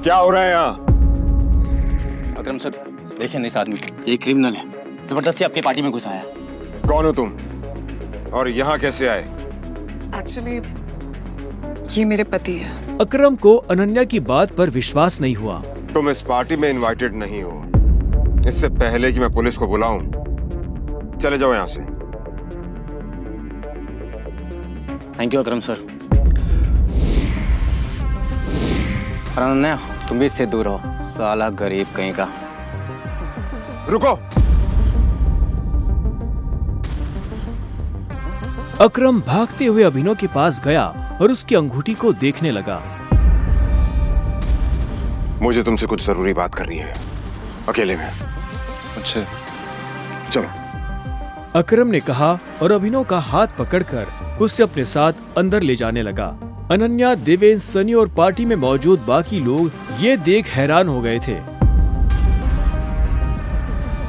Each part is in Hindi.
क्या हो रहा है यहाँ? अकरम सर, देखिए ना इस आदमी को, ये क्रिमिनल है, जबरदस्ती आपकी पार्टी में घुसाया है। कौन हो तुम और यहाँ कैसे आए? एक्चुअली ये मेरे पति है। अकरम को अनन्या की बात पर विश्वास नहीं हुआ। तुम इस पार्टी में इनवाइटेड नहीं हो। इससे पहले कि मैं पुलिस को बुलाऊं, चले जाओ यहाँ से। Thank you Akram sir. Ananya, तुम भी इससे दूर रहो, साला गरीब कहीं का। रुको। अकरम भागते हुए अभिनव के पास गया और उसकी अंगूठी को देखने लगा। मुझे तुमसे कुछ जरूरी बात करनी है, अकेले में। अच्छा, चलो। अकरम ने कहा और अभिनव का हाथ पकड़कर उससे अपने साथ अंदर ले जाने लगा। अनन्या, देवेंद्र, सनी और पार्टी में मौजूद बाकी लोग ये देख हैरान हो गए थे।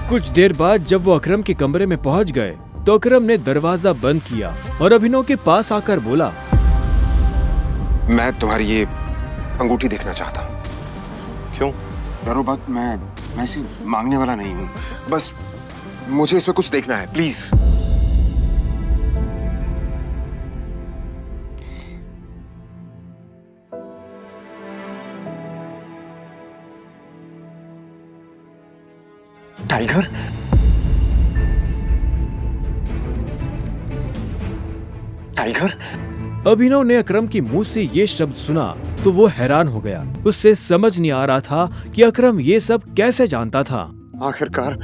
कुछ देर बाद जब वो अकरम के कमरे में पहुंच गए तो अकरम ने दरवाजा बंद किया और अभिनव के पास आकर बोला, मैं तुम्हारी ये अंगूठी देखना चाहता हूँ। क्यों? डरो मत, मैं इसे मांगने वाला नहीं हूँ, बस मुझे इसमें कुछ देखना है, प्लीज। टाइगर? टाइगर? अभिनव ने अकरम के मुंह से ये शब्द सुना तो वो हैरान हो गया। उससे समझ नहीं आ रहा था कि अकरम ये सब कैसे जानता था। आखिरकार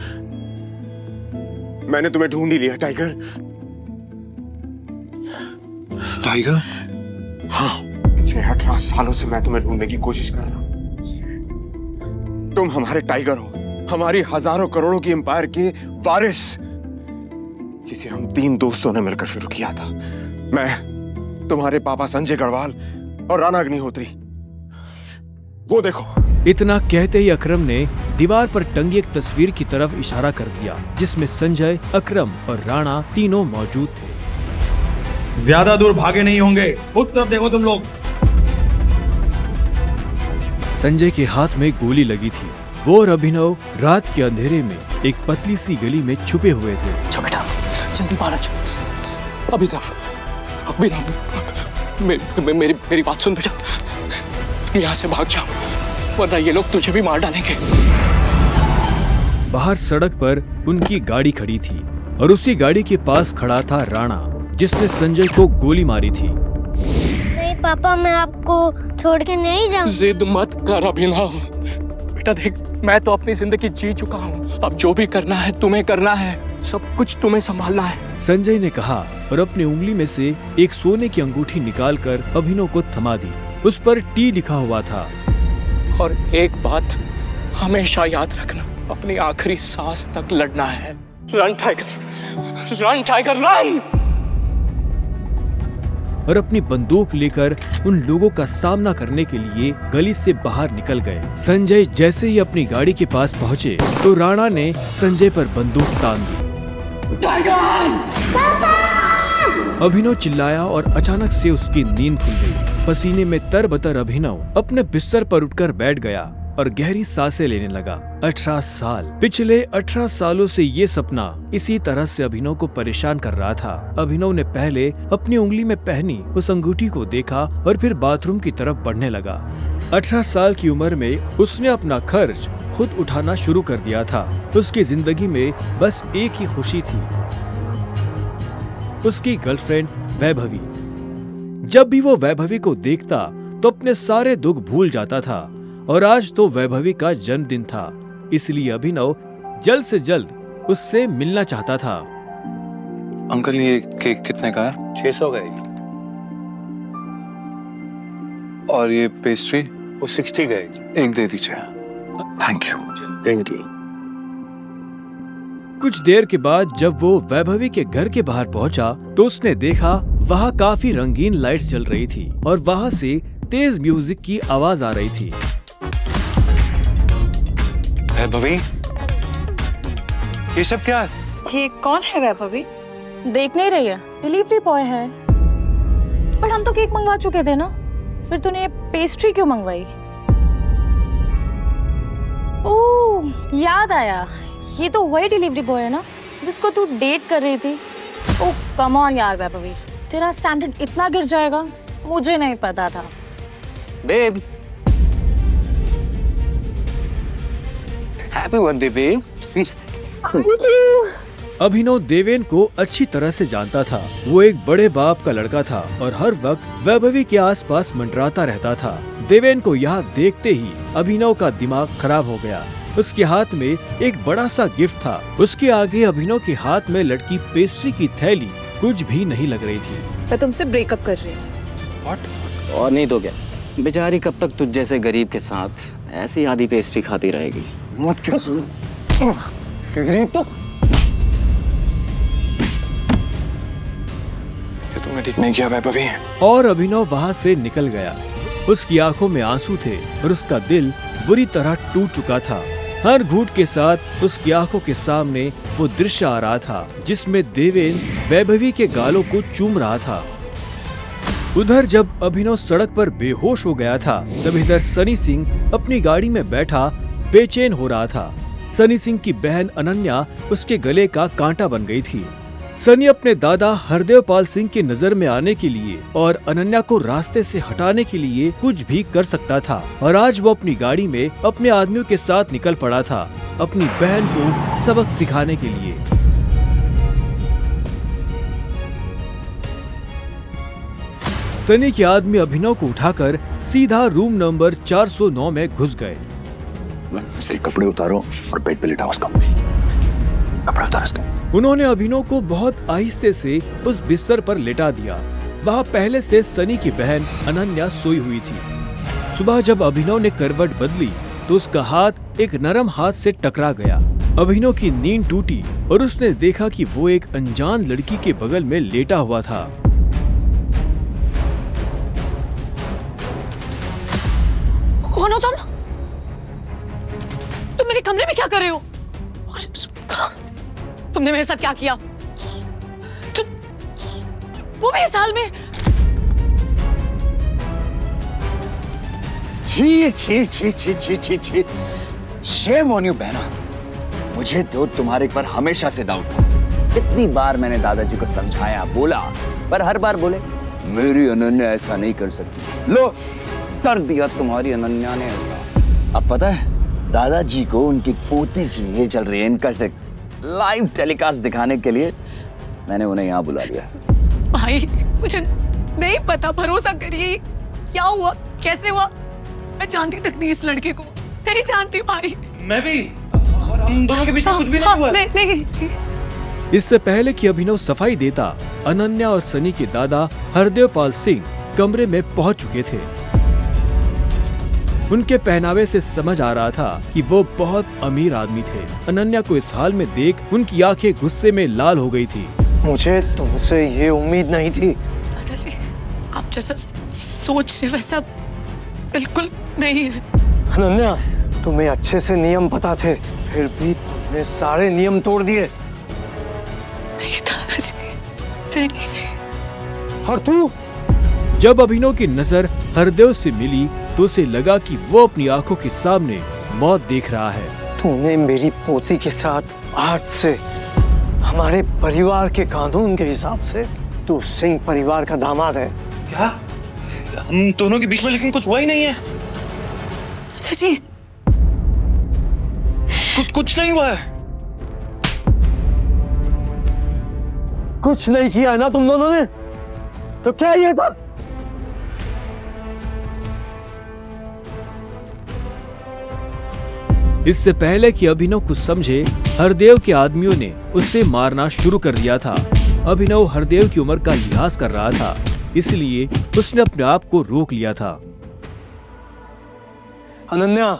मैंने तुम्हें ढूंढ ही लिया, टाइगर। टाइगर? हाँ, पिछले 18 सालों से मैं तुम्हें ढूंढने की कोशिश कर रहा हूं। तुम हमारे टाइगर हो, हमारी हजारों करोड़ों की एम्पायर के वारिस, जिसे हम 3 दोस्तों ने मिलकर शुरू किया था। मैं, तुम्हारे पापा संजय गढ़वाल और राणा अग्निहोत्री। वो देखो। इतना कहते ही अकरम ने दीवार पर टंगी एक तस्वीर की तरफ इशारा कर दिया, जिसमें संजय, अकरम और राणा तीनों मौजूद थे। ज्यादा दूर भागे नहीं होंगे, उस तरफ देखो तुम लोग। संजय के हाथ में गोली लगी थी। वो और अभिनव रात के अंधेरे में एक पतली सी गली में छुपे हुए थे। अच्छा बेटा, जल्दी बाहर आ जाओ। अभी मेरी बात सुन बेटा, यहाँ से भाग जाओ वरना ये लोग तुझे भी मार डालेंगे। बाहर सड़क पर उनकी गाड़ी खड़ी थी और उसी गाड़ी के पास खड़ा था राणा, जिसने संजय को गोली मारी थी। नहीं पापा, मैं आपको छोड़ के नहीं जाऊंगा। जिद मत कर अभिनव। बेटा देख, मैं तो अपनी जिंदगी जी चुका हूँ, अब जो भी करना है तुम्हें करना है, सब कुछ तुम्हें संभालना है। संजय ने कहा और अपनी उंगली में से एक सोने की अंगूठी निकालकर अभिनव को थमा दी। उस पर टी लिखा हुआ था। और एक बात हमेशा याद रखना, अपनी आखिरी सांस तक लड़ना है। Run tiger, run tiger, run. और अपनी बंदूक लेकर उन लोगों का सामना करने के लिए गली से बाहर निकल गए। संजय जैसे ही अपनी गाड़ी के पास पहुंचे तो राणा ने संजय पर बंदूक तान दी। अभिनव चिल्लाया और अचानक से उसकी नींद खुल गई। पसीने में तरबतर अभिनव अपने बिस्तर पर उठकर बैठ गया और गहरी सांसें लेने लगा। 18 साल, पिछले 18 सालों से ये सपना इसी तरह से अभिनव को परेशान कर रहा था। अभिनव ने पहले अपनी उंगली में पहनी उस अंगूठी को देखा और फिर बाथरूम की तरफ बढ़ने लगा। 18 साल की उम्र में उसने अपना खर्च खुद उठाना शुरू कर दिया था। उसकी जिंदगी में बस एक ही खुशी थी, उसकी गर्लफ्रेंड वैभवी। जब भी वो वैभवी को देखता तो अपने सारे दुख भूल जाता था और आज तो वैभवी का जन्मदिन था, इसलिए अभिनव जल्द से जल्द उससे मिलना चाहता था। अंकल, ये केक कितने का है? 600 का है। और ये पेस्ट्री? वो 60 का है। एक दे दीजिए। Thank you. Thank you. कुछ देर के बाद जब वो वैभवी के घर के बाहर पहुंचा तो उसने देखा वहाँ काफी रंगीन लाइट्स जल रही थी और वहाँ से तेज म्यूजिक की आवाज आ रही थी। वैभवी, ये सब क्या है? ये कौन है वैभवी? देख नहीं रही है, डिलीवरी बॉय है। पर हम तो केक मंगवा चुके थे ना, फिर तूने ये पेस्ट्री क्यों मंगवाई? याद आया, ये तो वही डिलीवरी बॉय है ना जिसको तू डेट कर रही थी। ओह कम ऑन यार वैभवी, तेरा स्टैंडर्ड इतना गिर जाएगा मुझे नहीं पता था। Babe, happy birthday babe. Abhinav Deven को अच्छी तरह से जानता था। वो एक बड़े बाप का लड़का था और हर वक्त वैभवी के आसपास मंडराता रहता था। देवेन को यहाँ देखते ही अभिनव का दिमाग खराब हो गया। उसके हाथ में एक बड़ा सा गिफ्ट था। उसके आगे अभिनव के हाथ में लटकी पेस्ट्री की थैली कुछ भी नहीं लग रही थी। मैं तुमसे ब्रेकअप कर रही हूँ। और नहीं तो क्या, बेचारी कब तक तुझ जैसे गरीब के साथ ऐसी आधी पेस्ट्री खाती रहेगी। मत क्या सुनो तो तुमने ठीक नहीं किया वैभवी। और अभिनव वहाँ से निकल गया। उसकी आंखों में आंसू थे और उसका दिल बुरी तरह टूट चुका था। हर घूंट के साथ उसकी आंखों के सामने वो दृश्य आ रहा था जिसमें देवेन वैभवी के गालों को चूम रहा था। उधर जब अभिनव सड़क पर बेहोश हो गया था, तब इधर सनी सिंह अपनी गाड़ी में बैठा बेचैन हो रहा था। सनी सिंह की बहन अनन्या उसके गले का कांटा बन गई थी। सनी अपने दादा हरदेवपाल सिंह की नजर में आने के लिए और अनन्या को रास्ते से हटाने के लिए कुछ भी कर सकता था, और आज वो अपनी गाड़ी में अपने आदमियों के साथ निकल पड़ा था अपनी बहन को सबक सिखाने के लिए। सनी के आदमी अभिनव को उठाकर सीधा रूम नंबर 409 में घुस गए। इसके कपड़े उतारो और बेड पे लिटाओ उसको। कपड़े उतारो इसके। उन्होंने अभिनव को बहुत आहिस्ते से उस बिस्तर पर लेटा दिया। वहाँ पहले से सनी की बहन अनन्या सोई हुई थी। सुबह जब अभिनव ने करवट बदली तो उसका हाथ एक नरम हाथ से टकरा गया। अभिनव की नींद टूटी और उसने देखा कि वो एक अनजान लड़की के बगल में लेटा हुआ था। कौन हो तुम? तुम मेरे कमरे में क्या कर रहे हो? तुमने मेरे साथ क्या किया? वो भी इस हाल में? छी छी छी छी छी छी छी। शेम ऑन यू बहना। मुझे तो तुम्हारे पर हमेशा से डाउट था। कितनी बार मैंने दादाजी को समझाया, बोला, पर हर बार बोले मेरी अनन्या ऐसा नहीं कर सकती। लो कर दिया तुम्हारी अनन्या ने ऐसा। अब पता है दादाजी को उनकी पोती की ये चल रही है इनका से लाइव टेलीकास्ट दिखाने के लिए मैंने उन्हें यहाँ बुला लिया। भाई मुझे नहीं पता, भरोसा करिए। क्या हुआ, कैसे हुआ? मैं जानती तक नहीं इस लड़के को, नहीं जानती भाई। मैं भी, हम दोनों के बीच में कुछ भी नहीं हुआ। नहीं। इससे पहले कि अभिनव सफाई देता, अनन्या और सनी के दादा हरदेवपाल सिंह कमरे में पहुंच चुके थे। उनके पहनावे से समझ आ रहा था कि वो बहुत अमीर आदमी थे। अनन्या को इस हाल में देख उनकी आंखें गुस्से में लाल हो गई थी। मुझे तुमसे ये उम्मीद नहीं थी। दादाजी, आप जैसा सोच रहे वैसा बिल्कुल नहीं है। अनन्या, तुम्हें अच्छे से नियम पता थे, फिर भी तुमने सारे नियम तोड़ दिए। नहीं दादाजी, नहीं। और तू? जब अभिनव की नजर हरदेव से मिली तो उसे लगा कि वो अपनी आंखों के सामने मौत देख रहा है। तूने मेरी पोती के साथ आज से हमारे परिवार के कानून के हिसाब से तू सिंह परिवार का दामाद है। क्या? हम दोनों के बीच में लेकिन कुछ हुआ ही नहीं है। दादाजी, कुछ नहीं हुआ है। कुछ नहीं किया है ना तुम दोनों ने? तो क्या ये था? इससे पहले कि अभिनव कुछ समझे, हरदेव के आदमियों ने उसे मारना शुरू कर दिया था। अभिनव हरदेव की उम्र का लिहाज कर रहा था, इसलिए उसने अपने आप को रोक लिया था। अनन्या,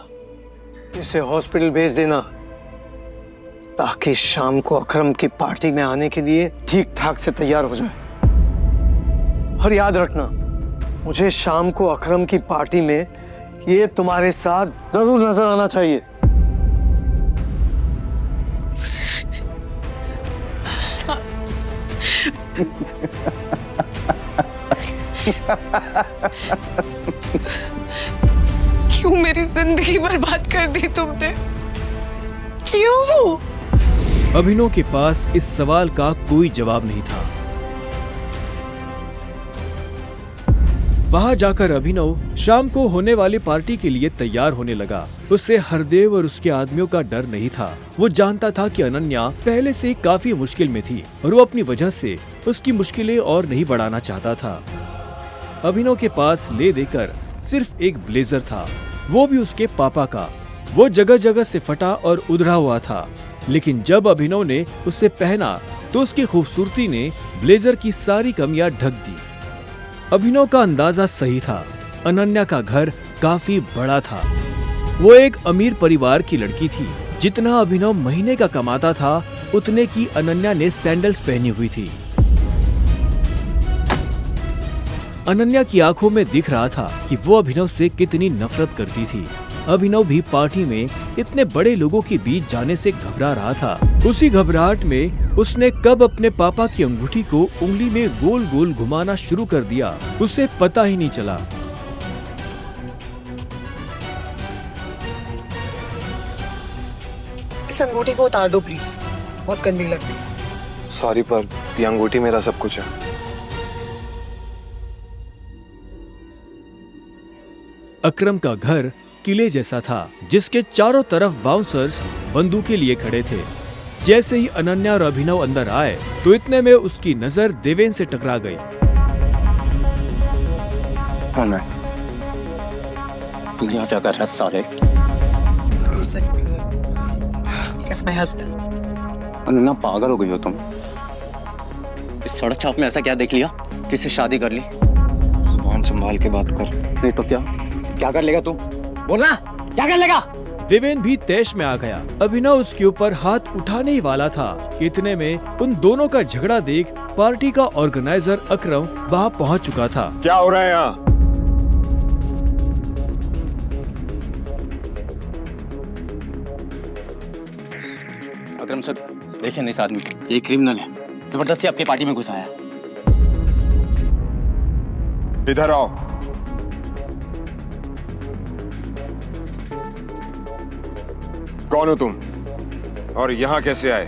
इसे हॉस्पिटल भेज देना ताकि शाम को अकरम की पार्टी में आने के लिए ठीक ठाक से तैयार हो जाए। और याद रखना, मुझे शाम को अकरम की पार्टी में ये तुम्हारे साथ जरूर नजर आना चाहिए। क्यों मेरी जिंदगी बर्बाद कर दी तुमने? क्यों? अभिनव के पास इस सवाल का कोई जवाब नहीं था। वहां जाकर अभिनव शाम को होने वाली पार्टी के लिए तैयार होने लगा। उससे हरदेव और उसके आदमियों का डर नहीं था। वो जानता था कि अनन्या पहले से काफी मुश्किल में थी और वो अपनी वजह से उसकी मुश्किलें और नहीं बढ़ाना चाहता था। अभिनव के पास ले देकर सिर्फ एक ब्लेजर था, वो भी उसके पापा का। वो जगह जगह से फटा और उधड़ा हुआ था, लेकिन जब अभिनव ने उसे पहना तो उसकी खूबसूरती ने ब्लेजर की सारी कमियां ढक दी। अभिनव का अंदाजा सही था। अनन्या का घर काफी बड़ा था। वो एक अमीर परिवार की लड़की थी। जितना अभिनव महीने का कमाता था उतने की अनन्या ने सैंडल्स पहनी हुई थी। अनन्या की आंखों में दिख रहा था कि वो अभिनव से कितनी नफरत करती थी। अभिनव भी पार्टी में इतने बड़े लोगों के बीच जाने से घबरा रहा था। उसी घबराहट में उसने कब अपने पापा की अंगूठी को उंगली में गोल गोल घुमाना शुरू कर दिया, उसे पता ही नहीं चला। इस अंगूठी को उतार दो प्लीज, बहुत गंदी लगती है। सॉरी पर ये अंगूठी मेरा सब कुछ है। अकरम का घर किले जैसा था, जिसके चारों तरफ बाउंसर्स बंदूकें लिए खड़े थे। जैसे ही अनन्या और अभिनव अंदर आए तो इतने में उसकी नजर देवेन से टकरा गई। कौन है? तू यहाँ क्या कर रहा है साले? He's my husband. अनन्या पागल हो गई हो तुम? इस सड़क छाप में ऐसा क्या देख लिया किससे शादी कर ली? जुबान संभाल के बात कर। नहीं तो क्या कर लेगा तू? बोलना, क्या कर लेगा? देवेन भी तैश में आ गया। अभिनव उसके ऊपर हाथ उठाने ही वाला था। इतने में उन दोनों का झगड़ा देख पार्टी का ऑर्गेनाइजर अकरम वहां पहुंच चुका था। क्या हो रहा है यहाँ? अकरम सर, देखिए इस आदमी को, ये क्रिमिनल है, जबरदस्ती आपकी पार्टी में घुसाया। इधर आओ। कौन हो तुम और यहाँ कैसे आए?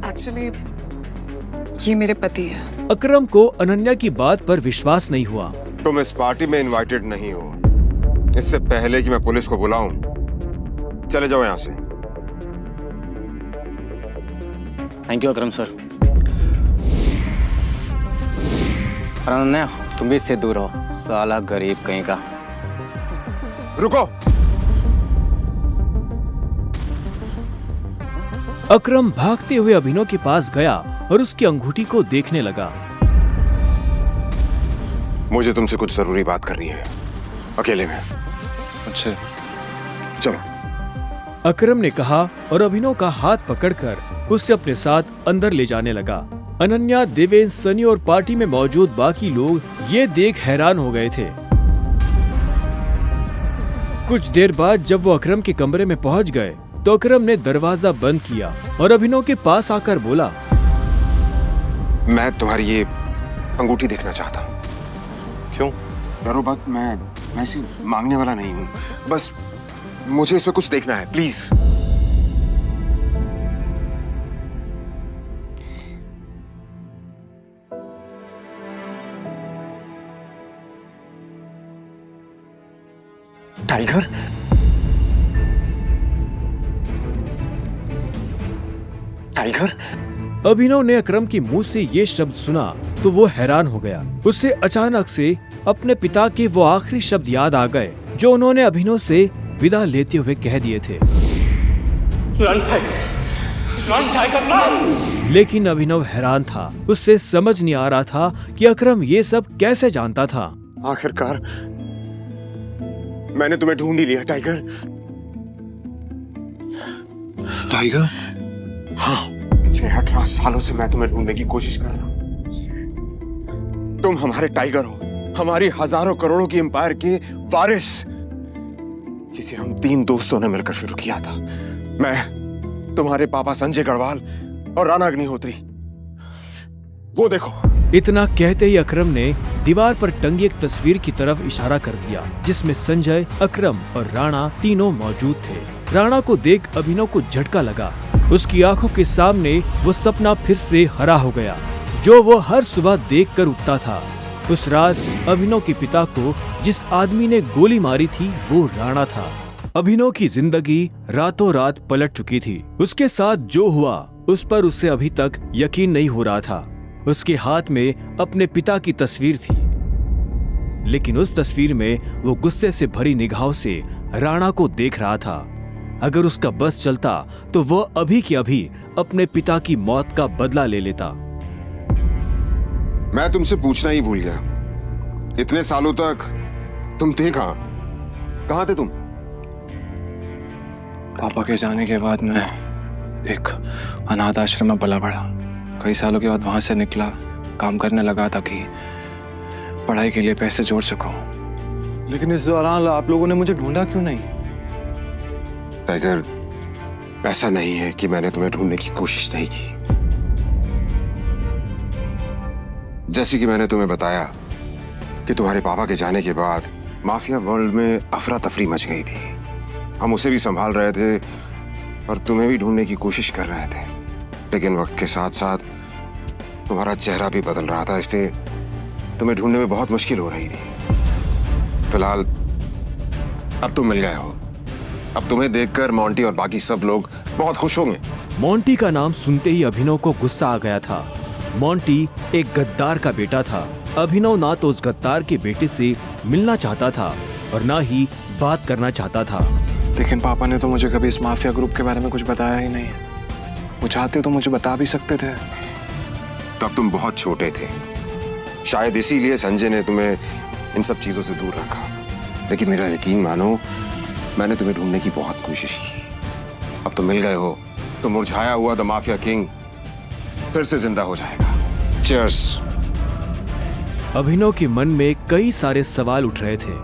एक्चुअली ये मेरे पति है। अकरम को अनन्या की बात पर विश्वास नहीं हुआ। तुम इस पार्टी में इनवाइटेड नहीं हो। इससे पहले कि मैं पुलिस को बुलाऊं, चले जाओ यहाँ से। Thank you Akram sir. Ananya, तुम भी इससे दूर हो, साला गरीब कहीं का। रुको। अकरम भागते हुए अभिनव के पास गया और उसकी अंगूठी को देखने लगा। मुझे तुमसे कुछ जरूरी बात करनी है, अकेले में। अच्छा, चलो। अकरम ने कहा और अभिनव का हाथ पकड़कर उसे अपने साथ अंदर ले जाने लगा। अनन्या, देवेन, सनी और पार्टी में मौजूद बाकी लोग ये देख हैरान हो गए थे। कुछ देर बाद जब वो अकरम के कमरे में पहुंच गए तो अकरम ने दरवाजा बंद किया और अभिनव के पास आकर बोला, मैं तुम्हारी ये अंगूठी देखना चाहता हूँ। क्यों? डरो बात, मैं ऐसे मांगने वाला नहीं हूँ, बस मुझे इसमें कुछ देखना है, प्लीज। टाइगर? टाइगर? अभिनव ने अकरम के मुंह से ये शब्द सुना तो वो हैरान हो गया। उसे अचानक से अपने पिता के वो आखिरी शब्द याद आ गए जो उन्होंने अभिनव से विदा लेते हुए कह दिए थे। लेकिन अभिनव हैरान था। उससे समझ नहीं आ रहा था कि अकरम ये सब कैसे जानता था। आखिरकार मैंने तुम्हें ढूंढ ही लिया टाइगर। टाइगर? हाँ, 18 सालों से मैं तुम्हें ढूंढने की कोशिश कर रहा हूं। तुम हमारे टाइगर हो, हमारी हजारों करोड़ों की एम्पायर के वारिस, जिसे हम 3 दोस्तों ने मिलकर शुरू किया था। मैं, तुम्हारे पापा संजय गढ़वाल और राणा अग्निहोत्री। वो देखो, इतना कहते ही अकरम ने दीवार पर टंगी एक तस्वीर की तरफ इशारा कर दिया, जिसमें संजय, अकरम और राणा तीनों मौजूद थे। राणा को देख अभिनव को झटका लगा। उसकी आंखों के सामने वो सपना फिर से हरा हो गया, जो वो हर सुबह देखकर उठता था। उस रात अभिनव के पिता को जिस आदमी ने गोली मारी थी वो राणा था। अभिनव की जिंदगी रातों रात पलट चुकी थी। उसके साथ जो हुआ उस पर उसे अभी तक यकीन नहीं हो रहा था। उसके हाथ में अपने पिता की तस्वीर थी, लेकिन उस तस्वीर में वो गुस्से से भरी निगाहों से राणा को देख रहा था। अगर उसका बस चलता तो वह अभी के अभी अपने पिता की मौत का बदला ले लेता। मैं तुमसे पूछना ही भूल गया, इतने सालों तक तुम थे कहां थे तुम? पापा के जाने के बाद मैं एक अनाथ आश्रम में पला बढ़ा। कई सालों के बाद वहां से निकला, काम करने लगा ताकि पढ़ाई के लिए पैसे जोड़ सकूं। लेकिन इस दौरान आप लोगों ने मुझे ढूंढा क्यों नहीं? टाइगर, ऐसा नहीं है कि मैंने तुम्हें ढूंढने की कोशिश नहीं की। जैसे कि मैंने तुम्हें बताया कि तुम्हारे पापा के जाने के बाद माफिया वर्ल्ड में अफरा तफरी मच गई थी। हम उसे भी संभाल रहे थे और तुम्हें भी ढूंढने की कोशिश कर रहे थे, लेकिन वक्त के साथ साथ तुम्हारा चेहरा भी बदल रहा था, इसलिए तुम्हें ढूंढने में बहुत मुश्किल हो रही थी। फिलहाल अब तुम मिल गए हो। अब तुम्हें देखकर मोंटी और बाकी सब लोग बहुत खुश होंगे। मोंटी का नाम सुनते ही अभिनव को गुस्सा आ गया था। मोंटी एक गद्दार का बेटा था। अभिनव ना तो उस गद्दार के बेटे से मिलना चाहता था और ना ही बात करना चाहता था। लेकिन पापा ने तो मुझे कभी इस माफिया ग्रुप के बारे में कुछ बताया ही नहीं। वो चाहते तो मुझे बता भी सकते थे। तब तुम बहुत छोटे थे, शायद इसीलिए संजय ने तुम्हें इन सब चीजों से दूर रखा। लेकिन मेरा यकीन मानो, मैंने तुम्हें ढूंढने की बहुत कोशिश की। अब तुम मिल गए हो तो मुरझाया हुआ द माफिया किंग फिर से जिंदा हो जाएगा। चीयर्स। अभिनव के मन में कई सारे सवाल उठ रहे थे।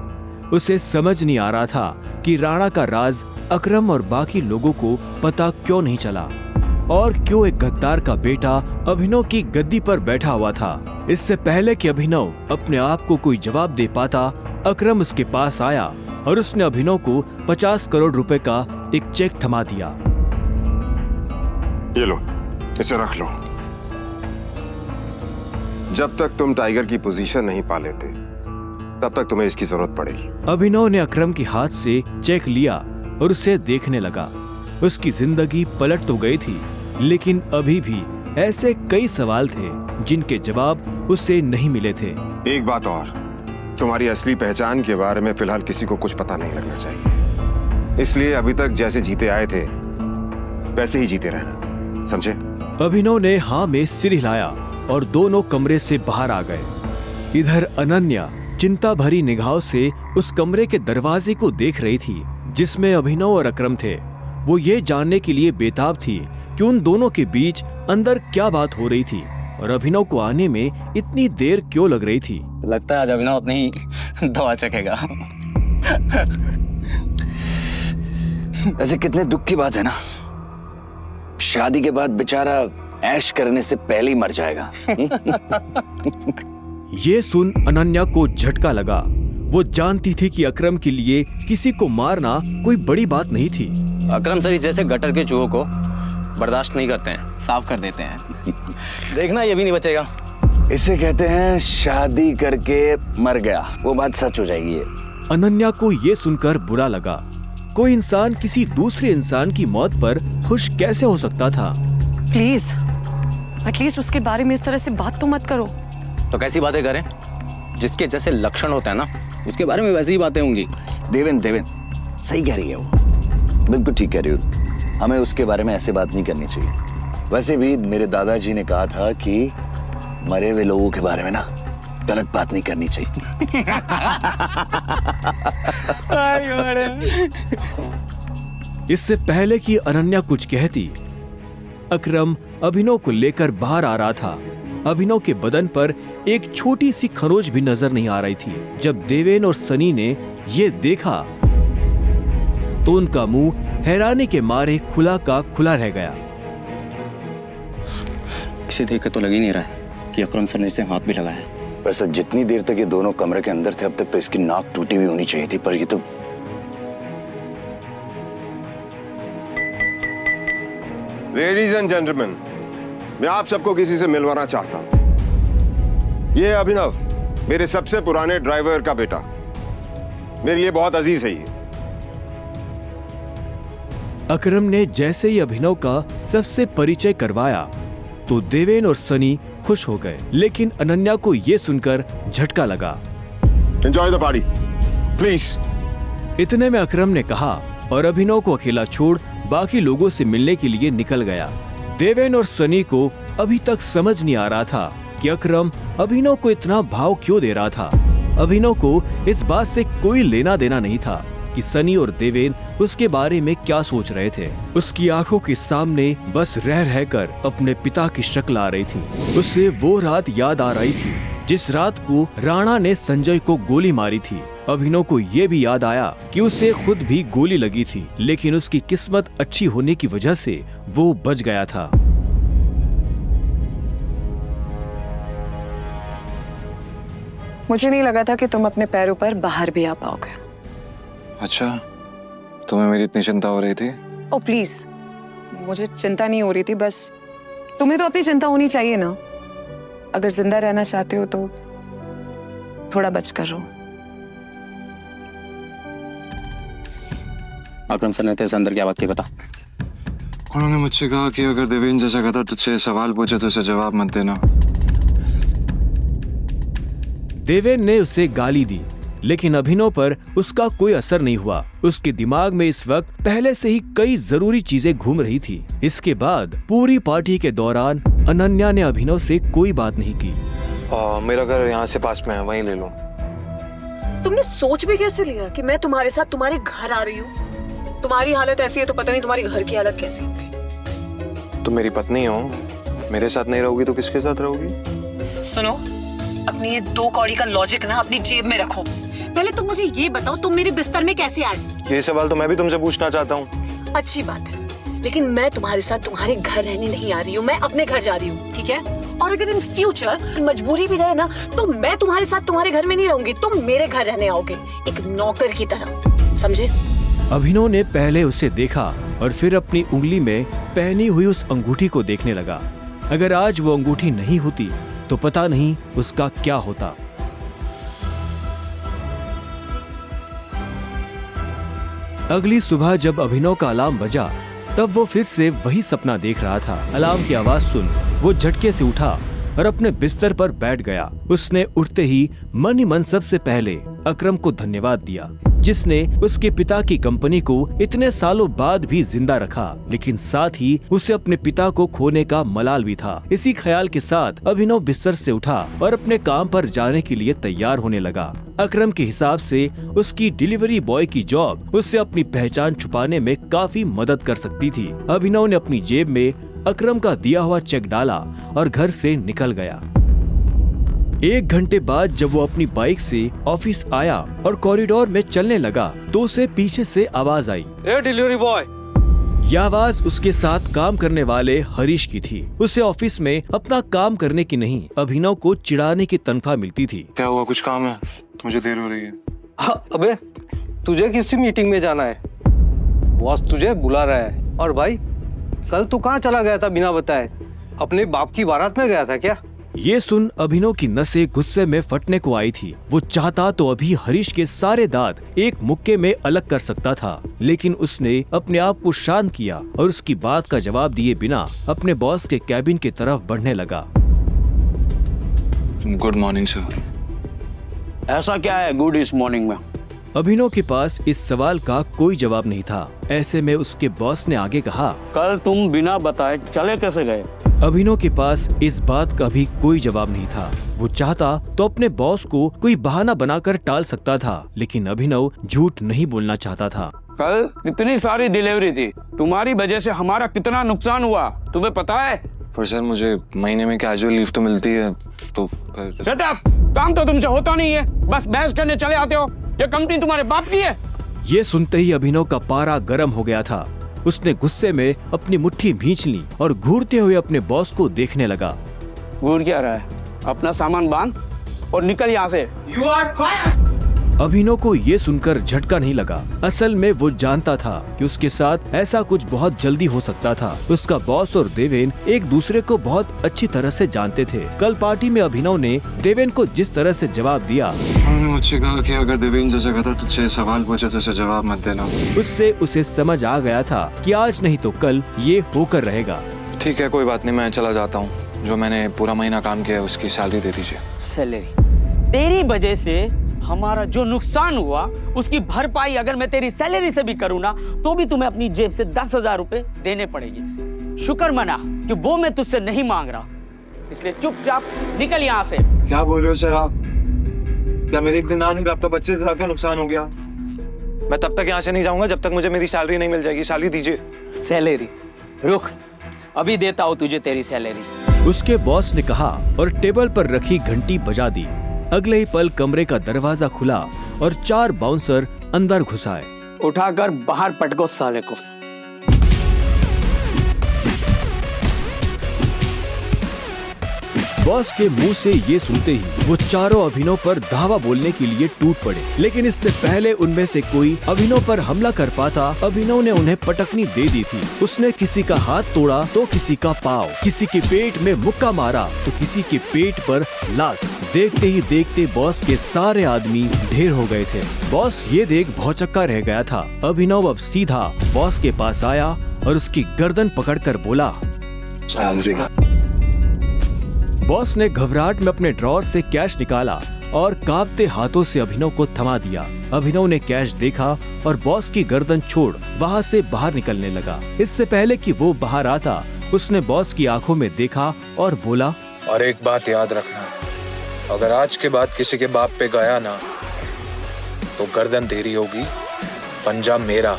उसे समझ नहीं आ रहा था कि राणा का राज अकरम और बाकी लोगों को पता क्यों नहीं चला, और क्यों एक गद्दार का बेटा अभिनव की गद्दी पर बैठा हुआ था। इससे पहले कि अभिनव अपने आप को कोई जवाब दे पाता, अकरम उसके पास आया और उसने अभिनव को 50 करोड़ रुपए का एक चेक थमा दिया। ये लो, इसे रख लो। जब तक तुम टाइगर की पोजीशन नहीं पा लेते तब तक तुम्हें इसकी जरूरत पड़ेगी। अभिनव ने अकरम के हाथ से चेक लिया और उसे देखने लगा। उसकी जिंदगी पलट तो गई थी, लेकिन अभी भी ऐसे कई सवाल थे जिनके जवाब उसे नहीं मिले थे। एक बात और, तुम्हारी असली पहचान के बारे में फिलहाल किसी को कुछ पता नहीं लगना चाहिए। इसलिए अभी तक जैसे जीते आए थे वैसे ही जीते रहना, समझे? अभिनव ने हाँ में सिर हिलाया और दोनों कमरे से बाहर आ गए। इधर अनन्या चिंता भरी निगाहों से उस कमरे के दरवाजे को देख रही थी जिसमें अभिनव और अकरम थे। वो ये जानने के लिए बेताब थी कि उन दोनों के बीच अंदर क्या बात हो रही थी और अभिनव को आने में इतनी देर क्यों लग रही थी। लगता है आज अभिनव अपनी दवा चखेगा। वैसे कितने दुख की बात है ना, शादी के बाद बेचारा ऐश करने से पहले ही मर जाएगा। ये सुन अनन्या को झटका लगा। वो जानती थी कि अकरम के लिए किसी को मारना कोई बड़ी बात नहीं थी। अकरम सर जैसे गटर के चूहों को बर्दाश्त नहीं करते हैं, साफ कर देते हैं। देखना ये भी नहीं बचेगा। इसे कहते हैं शादी करके मर गया। वो बात सच हो जाएगी ये। अनन्या को ये सुनकर बुरा लगा। कोई इंसान किसी दूसरे इंसान की मौत पर खुश कैसे हो सकता था? प्लीज एटलीस्ट उसके बारे में इस तरह से बात तो मत करो। तो कैसी बातें करें? जिसके जैसे लक्षण होते हैं ना, उसके बारे में वैसी ही बातें होंगी। देवेन सही कह रही है वो, बिल्कुल ठीक कह रही हो। हमें उसके बारे में ऐसे बात नहीं करनी चाहिए। वैसे भी मेरे दादाजी ने कहा था कि मरे हुए लोगों के बारे में ना गलत बात नहीं करनी चाहिए। इससे पहले कि अनन्या कुछ कहती, अकरम अभिनव को लेकर बाहर आ रहा था। अभिनव के बदन पर एक छोटी सी खरोंच भी नजर नहीं आ रही थी। जब देवेन और सनी ने ये देखा तो उनका मुंह हैरानी के मारे खुला का खुला रह गया। इसे देख के तो लग ही नहीं रहा है कि अकरम सर ने इसे हाथ भी लगाया है। वैसे जितनी देर तक ये दोनों कमरे के अंदर थे, अब तक तो इसकी नाक टूटी हुई होनी चाहिए थी, पर ये तो लेडीज एंड जेंटलमैन, मैं आप सबको किसी से मिलवाना चाहता हूं। ये अभिनव, मेरे सबसे पुराने ड्राइवर का बेटा, मेरे लिए बहुत अजीज है ये। अकरम ने जैसे ही अभिनव का सबसे परिचय करवाया तो देवेन और सनी खुश हो गए, लेकिन अनन्या को ये सुनकर झटका लगा। Enjoy the party please. इतने में अकरम ने कहा और अभिनव को अकेला छोड़ बाकी लोगों से मिलने के लिए निकल गया। देवेन और सनी को अभी तक समझ नहीं आ रहा था कि अकरम अभिनव को इतना भाव क्यों दे रहा था। अभिनव को इस बात से कोई लेना देना नहीं था कि सनी और देवेन उसके बारे में क्या सोच रहे थे। उसकी आंखों के सामने बस रह रहकर अपने पिता की शक्ल आ रही थी। उसे वो रात याद आ रही थी जिस रात को राणा ने संजय को गोली मारी थी। अभिनव को ये भी याद आया कि उसे खुद भी गोली लगी थी, लेकिन उसकी किस्मत अच्छी होने की वजह से वो बच गया था। मुझे नहीं लगा था कि तुम अपने पैरों पर बाहर भी आ पाओगे। अच्छा, तुम्हें मेरी इतनी चिंता हो रही थी? ओ प्लीज, मुझे चिंता नहीं हो रही थी, बस तुम्हें तो अपनी चिंता होनी चाहिए ना। अगर जिंदा रहना चाहते हो तो थोड़ा बचकर रहो। अकरम सर ने तेरे अंदर क्या बात की, बता। उन्होंने मुझसे कहा कि अगर देवेन जैसा कहता तुझसे सवाल पूछे तो उसे जवाब मत देना। देवेन ने उसे गाली दी, लेकिन अभिनव पर उसका कोई असर नहीं हुआ। उसके दिमाग में इस वक्त पहले से ही कई जरूरी चीजें घूम रही थी। इसके बाद पूरी पार्टी के दौरान अनन्या ने अभिनव से कोई बात नहीं की। मेरा घर यहाँ से पास में है, वहीं ले लो। तुमने सोच भी कैसे लिया कि मैं तुम्हारे साथ तुम्हारे घर आ रही हूँ? तुम्हारी हालत ऐसी है तो पता नहीं तुम्हारी घर की हालत कैसी होगी। तुम मेरी पत्नी हो, मेरे साथ नहीं रहोगी तो किसके साथ रहोगी? सुनो, अपनी ये 2 कौड़ी का लॉजिक ना अपनी जेब में रखो। पहले तुम मुझे ये बताओ, तुम मेरे बिस्तर में कैसे आए? ये सवाल तो मैं भी तुमसे पूछना चाहता हूँ। अच्छी बात है, लेकिन मैं तुम्हारे साथ तुम्हारे घर रहने नहीं आ रही हूँ, मैं अपने घर जा रही हूँ, ठीक है? और अगर इन फ्यूचर मजबूरी भी रहे ना, तो मैं तुम्हारे साथ तुम्हारे घर में नहीं रहूंगी, तुम मेरे घर रहने आओगे, एक नौकर की तरह, समझे? अभिनव ने पहले उसे देखा और फिर अपनी उंगली में पहनी हुई उस अंगूठी को देखने लगा। अगर आज वो अंगूठी नहीं होती तो पता नहीं उसका क्या होता। अगली सुबह जब अभिनव का अलार्म बजा, तब वो फिर से वही सपना देख रहा था। अलार्म की आवाज सुन वो झटके से उठा और अपने बिस्तर पर बैठ गया। उसने उठते ही मन ही मन सबसे पहले अकरम को धन्यवाद दिया, जिसने उसके पिता की कंपनी को इतने सालों बाद भी जिंदा रखा, लेकिन साथ ही उसे अपने पिता को खोने का मलाल भी था। इसी ख्याल के साथ अभिनव बिस्तर से उठा और अपने काम पर जाने के लिए तैयार होने लगा। अकरम के हिसाब से उसकी डिलीवरी बॉय की जॉब उसे अपनी पहचान छुपाने में काफी मदद कर सकती थी। अभिनव ने अपनी जेब में अकरम का दिया हुआ चेक डाला और घर से निकल गया। 1 घंटे बाद जब वो अपनी बाइक से ऑफिस आया और कॉरिडोर में चलने लगा तो उसे पीछे से आवाज आई। A delivery boy! यह आवाज उसके साथ काम करने वाले हरीश की थी। उसे ऑफिस में अपना काम करने की नहीं, अभिनव को चिढ़ाने की तनख्वाह मिलती थी। क्या हुआ, कुछ काम है? मुझे देर हो रही है। हाँ, अबे तुझे किसी मीटिंग में जाना है, बॉस तुझे बुला रहा है। और भाई, कल तू कहाँ चला गया था बिना बताए? अपने बाप की बारात में गया था क्या? ये सुन अभिनव की नसें गुस्से में फटने को आई थी। वो चाहता तो अभी हरीश के सारे दांत एक मुक्के में अलग कर सकता था, लेकिन उसने अपने आप को शांत किया और उसकी बात का जवाब दिए बिना अपने बॉस के कैबिन की तरफ बढ़ने लगा। Good morning sir. ऐसा क्या है गुड इस मॉर्निंग में? अभिनव के पास इस सवाल का कोई जवाब नहीं था। ऐसे में उसके बॉस ने आगे कहा, कल तुम बिना बताए चले कैसे गए? अभिनव के पास इस बात का भी कोई जवाब नहीं था। वो चाहता तो अपने बॉस को कोई बहाना बनाकर टाल सकता था, लेकिन अभिनव झूठ नहीं बोलना चाहता था। कल इतनी सारी डिलीवरी थी, तुम्हारी वजह से हमारा कितना नुकसान हुआ तुम्हें पता है? पर सर मुझे महीने में कैजुअल लीव तो मिलती है, तो शट अप! काम तो तुमसे होता नहीं है, बस बहस करने चले आते हो। ये कंपनी तुम्हारे बाप की है। ये सुनते ही अभिनव का पारा गर्म हो गया था। उसने गुस्से में अपनी मुट्ठी भींच ली और घूरते हुए अपने बॉस को देखने लगा। घूर क्या रहा है? अपना सामान बांध और निकल यहाँ से। You are fire. अभिनव को ये सुनकर झटका नहीं लगा। असल में वो जानता था कि उसके साथ ऐसा कुछ बहुत जल्दी हो सकता था। उसका बॉस और देवेन एक दूसरे को बहुत अच्छी तरह से जानते थे। कल पार्टी में अभिनव ने देवेन को जिस तरह से जवाब दिया, उन्होंने मुझसे कहा कि अगर देवेन जैसा कहता तुझसे सवाल पूछे तो उसे जवाब मत देना। उससे उसे समझ आ गया था कि आज नहीं तो कल ये होकर रहेगा। ठीक है, कोई बात नहीं, मैं चला जाता हूँ। जो मैंने पूरा महीना काम किया है उसकी सैलरी दे दीजिए। सैलरी? तेरी वजह से हमारा जो नुकसान हुआ उसकी भरपाई अगर मैं तेरी सैलरी से भी करूँ ना तो भी तुम्हें अपनी जेब से 10,000 रुपए देने पड़ेगी। शुक्र मना कि वो मैं तुझसे नहीं मांग रहा, इसलिए चुपचाप निकल यहाँ से। क्या बोल रहे हो सर आप? क्या मेरे एक दिन आने का आपका 25,000 का नुकसान हो गया? मैं तब तक यहाँ से नहीं जाऊंगा जब तक मुझे मेरी सैलरी नहीं मिल जाएगी। सैलरी दीजिए। सैलरी? रुक, अभी देता हूँ तुझे तेरी सैलरी। उसके बॉस ने कहा और टेबल पर रखी घंटी बजा दी। अगले ही पल कमरे का दरवाजा खुला और 4 बाउंसर अंदर घुस आए। उठाकर बाहर पटको साले को। बॉस के मुंह से ये सुनते ही वो चारों अभिनव पर धावा बोलने के लिए टूट पड़े, लेकिन इससे पहले उनमें से कोई अभिनव पर हमला कर पाता, अभिनव ने उन्हें पटकनी दे दी थी। उसने किसी का हाथ तोड़ा तो किसी का पाँव, किसी के पेट में मुक्का मारा तो किसी के पेट पर लात। देखते ही देखते बॉस के सारे आदमी ढेर हो गए थे। बॉस ये देख भौचक्का रह गया था। अभिनव अब सीधा बॉस के पास आया और उसकी गर्दन पकड़कर बोला, बॉस ने घबराहट में अपने ड्रॉअर से कैश निकाला और कांपते हाथों से अभिनव को थमा दिया। अभिनव ने कैश देखा और बॉस की गर्दन छोड़ वहाँ से बाहर निकलने लगा। इससे पहले कि वो बाहर आता, उसने बॉस की आंखों में देखा और बोला, और एक बात याद रखना, अगर आज के बाद किसी के बाप पे गया ना तो गर्दन तेरी होगी, पंजा मेरा।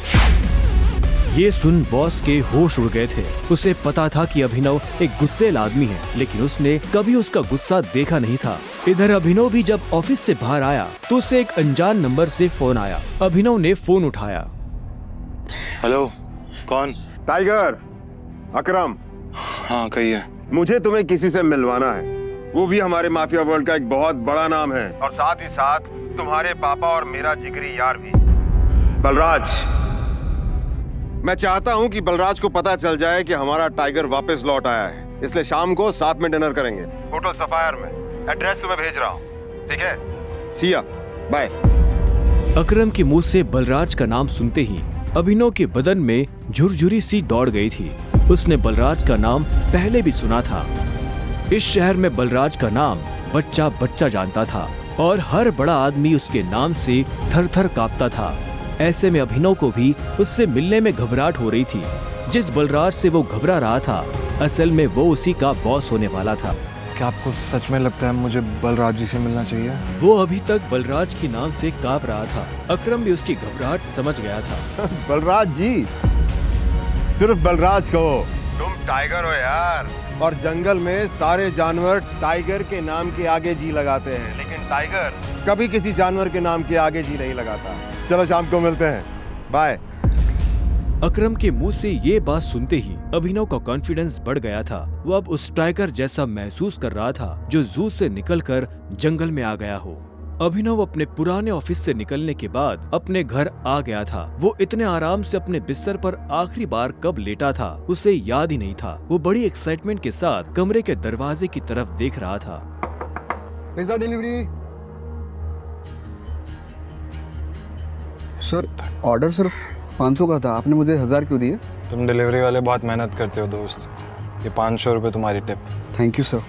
ये सुन बॉस के होश उड़ गए थे। उसे पता था कि अभिनव एक गुस्सेल आदमी है, लेकिन उसने कभी उसका गुस्सा देखा नहीं था। इधर अभिनव भी जब ऑफिस से बाहर आया तो उसे एक अनजान नंबर से फोन आया। अभिनव ने फोन उठाया। हेलो, कौन? टाइगर, अकरम। हाँ कहिए। मुझे तुम्हें किसी से मिलवाना है, वो भी हमारे माफिया वर्ल्ड का एक बहुत बड़ा नाम है, और साथ ही साथ तुम्हारे पापा और मेरा जिगरी यार भी, बलराज। मैं चाहता हूं कि बलराज को पता चल जाए कि हमारा टाइगर वापस लौट आया है, इसलिए शाम को साथ में डिनर करेंगे होटल सफायर में। एड्रेस तुम्हें भेज रहा हूं, ठीक है? सी या, बाय। अकरम के मुंह से बलराज का नाम सुनते ही अभिनव के बदन में झुरझुरी सी दौड़ गई थी। उसने बलराज का नाम पहले भी सुना था। इस शहर में बलराज का नाम बच्चा बच्चा जानता था और हर बड़ा आदमी उसके नाम से थर थर कांपता था। ऐसे में अभिनव को भी उससे मिलने में घबराहट हो रही थी। जिस बलराज से वो घबरा रहा था, असल में वो उसी का बॉस होने वाला था। क्या आपको सच में लगता है मुझे बलराज जी से मिलना चाहिए? वो अभी तक बलराज के नाम से कांप रहा था। अकरम भी उसकी घबराहट समझ गया था। बलराज जी, सिर्फ बलराज कहो। तुम टाइगर हो यार, और जंगल में सारे जानवर टाइगर के नाम के आगे जी लगाते हैं, लेकिन टाइगर कभी किसी जानवर के नाम के आगे जी नहीं लगाता। चलो शाम को मिलते हैं, बाय। अकरम के मुंह से ये बात सुनते ही अभिनव का कॉन्फिडेंस बढ़ गया था। वो अब उस टाइगर जैसा महसूस कर रहा था जो जू से निकलकर जंगल में आ गया हो। अभिनव अपने पुराने ऑफिस से निकलने के बाद अपने घर आ गया था। वो इतने आराम से अपने बिस्तर पर आखिरी बार कब लेटा था उसे याद ही नहीं था। वो बड़ी एक्साइटमेंट के साथ कमरे के दरवाजे की तरफ देख रहा था। Pizza delivery. सर, ऑर्डर सिर्फ 500 का था, आपने मुझे 1000 क्यों दिए? तुम डिलीवरी वाले बहुत मेहनत करते हो दोस्त, ये 500 रुपए तुम्हारी टिप। Thank you sir.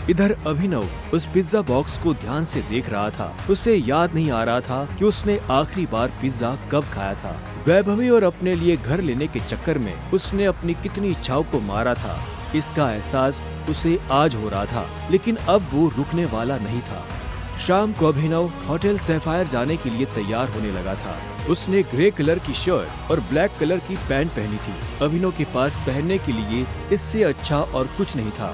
इधर अभिनव उस पिज्जा बॉक्स को ध्यान से देख रहा था। उसे याद नहीं आ रहा था कि उसने आखिरी बार पिज्जा कब खाया था। वैभवी और अपने लिए घर लेने के चक्कर में उसने अपनी कितनी इच्छाओं को मारा था, इसका एहसास उसे आज हो रहा था, लेकिन अब वो रुकने वाला नहीं था। शाम को अभिनव होटल सैफायर जाने के लिए तैयार होने लगा था। उसने ग्रे कलर की शर्ट और ब्लैक कलर की पैंट पहनी थी। अभिनव के पास पहनने के लिए इससे अच्छा और कुछ नहीं था।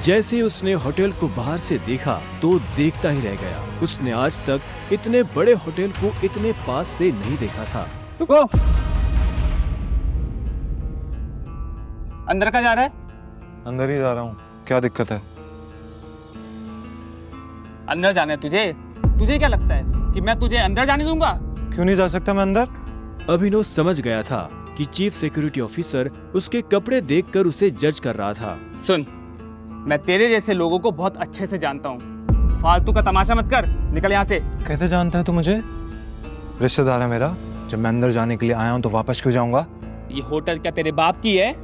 जैसे उसने होटल को बाहर से देखा तो देखता ही रह गया। उसने आज तक इतने बड़े होटल को इतने पास से नहीं देखा था। रुको, अंदर का जा रहा है? अंदर ही जा रहा हूँ। क्या दिक्कत है? अंदर जाना है तुझे? तुझे क्या लगता है कि मैं तुझे अंदर जाने दूंगा? क्यों नहीं जा सकता मैं अंदर? अभिनव समझ गया था कि चीफ सिक्योरिटी ऑफिसर उसके कपड़े देखकर उसे जज कर रहा था। सुन, मैं तेरे जैसे लोगों को बहुत अच्छे से जानता हूँ। फालतू का तमाशा मत कर, निकल यहाँ से। कैसे जानता है तू मुझे? रिश्तेदार है मेरा। जब मैं अंदर जाने के लिए आया हूँ तो वापस क्यों जाऊंगा? ये होटल क्या तेरे बाप की है?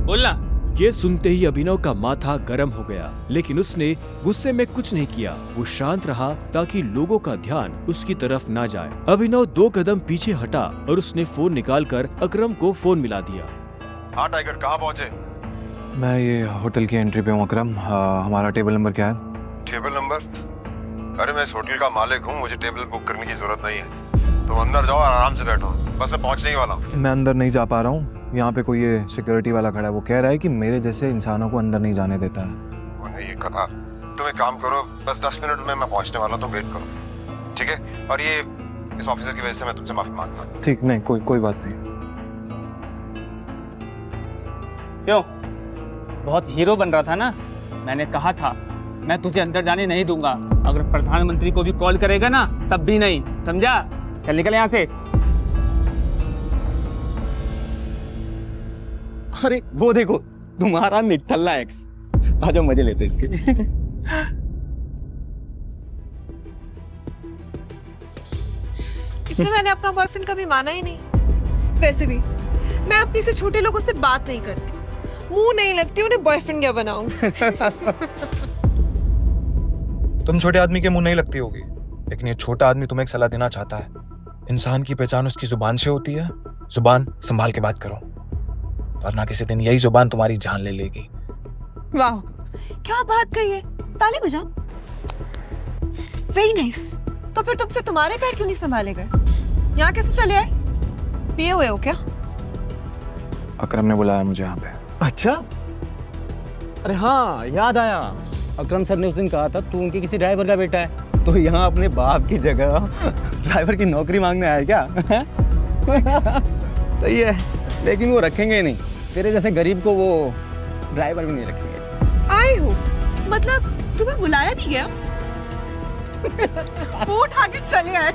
बोलना। ये सुनते ही अभिनव का माथा गर्म हो गया, लेकिन उसने गुस्से में कुछ नहीं किया। वो शांत रहा ताकि लोगों का ध्यान उसकी तरफ ना जाए। अभिनव 2 कदम पीछे हटा और उसने फोन निकालकर अकरम को फोन मिला दिया। हाँ टाइगर, कहाँ पहुँचे? मैं ये होटल की एंट्री पे हूँ अकरम। हमारा टेबल नंबर क्या है? Table number? अरे मैं इस होटल का मालिक हूँ, मुझे टेबल बुक करने की जरूरत नहीं है। तुम अंदर जाओ, आराम से बैठो, बस मैं पहुँचने ही वाला हूँ। मैं अंदर नहीं जा पा रहा हूँ। यहाँ पे कोई ये सिक्योरिटी वाला खड़ा है, वो कह रहा है कि मेरे जैसे इंसानों को अंदर नहीं जाने देता है। उन्हें ये कथा, तुम एक काम करो, बस 10 मिनट में मैं पहुँचने वाला हूँ, तुम वेट करो, ठीक है? और ये इस ऑफिसर की वजह से मैं तुमसे माफी मांगता हूँ। ठीक, नहीं कोई बात नहीं। क्यों? बहुत हीरो बन रहा था ना? मैंने कहा था मैं तुझे अंदर जाने नहीं दूंगा। अगर प्रधानमंत्री को भी कॉल करेगा ना तब भी नहीं, समझा? चल निकल यहाँ से। अरे वो देखो, तुम्हारा निठल्ला एक्स। आजा मजे लेते इसके। इससे मैंने अपना बॉयफ्रेंड कभी माना ही नहीं। वैसे भी मैं अपनी से छोटे लोगों से बात नहीं करती, मुंह नहीं लगती, उन्हें बॉयफ्रेंड क्या बनाऊं? तुम छोटे आदमी के मुंह नहीं लगती होगी, लेकिन ये छोटा आदमी तुम्हें एक सलाह देना चाहता है। इंसान की पहचान उसकी जुबान से होती है। जुबान संभाल के बात करो, वरना किसी दिन यही जुबान तुम्हारी जान ले लेगी। वाह, क्या बात कही है। ताली बजाओ। Very nice. तो फिर तुमसे तुम्हारे पैर क्यों नहीं संभाले गए? यहाँ कैसे चले आए? पिए हुए हो क्या? अकरम ने बुलाया मुझे यहाँ पे। अच्छा, अरे हाँ याद आया। अकरम सर ने उस दिन कहा था तू उनके किसी ड्राइवर का बेटा है, तो यहाँ अपने बाप की जगह ड्राइवर की नौकरी मांगने आया क्या? सही है, लेकिन वो रखेंगे नहीं। तेरे जैसे गरीब को वो ड्राइवर भी नहीं रखेंगे। आए हो मतलब तुम्हें बुलाया नहीं गया? वो उठा के चले आए।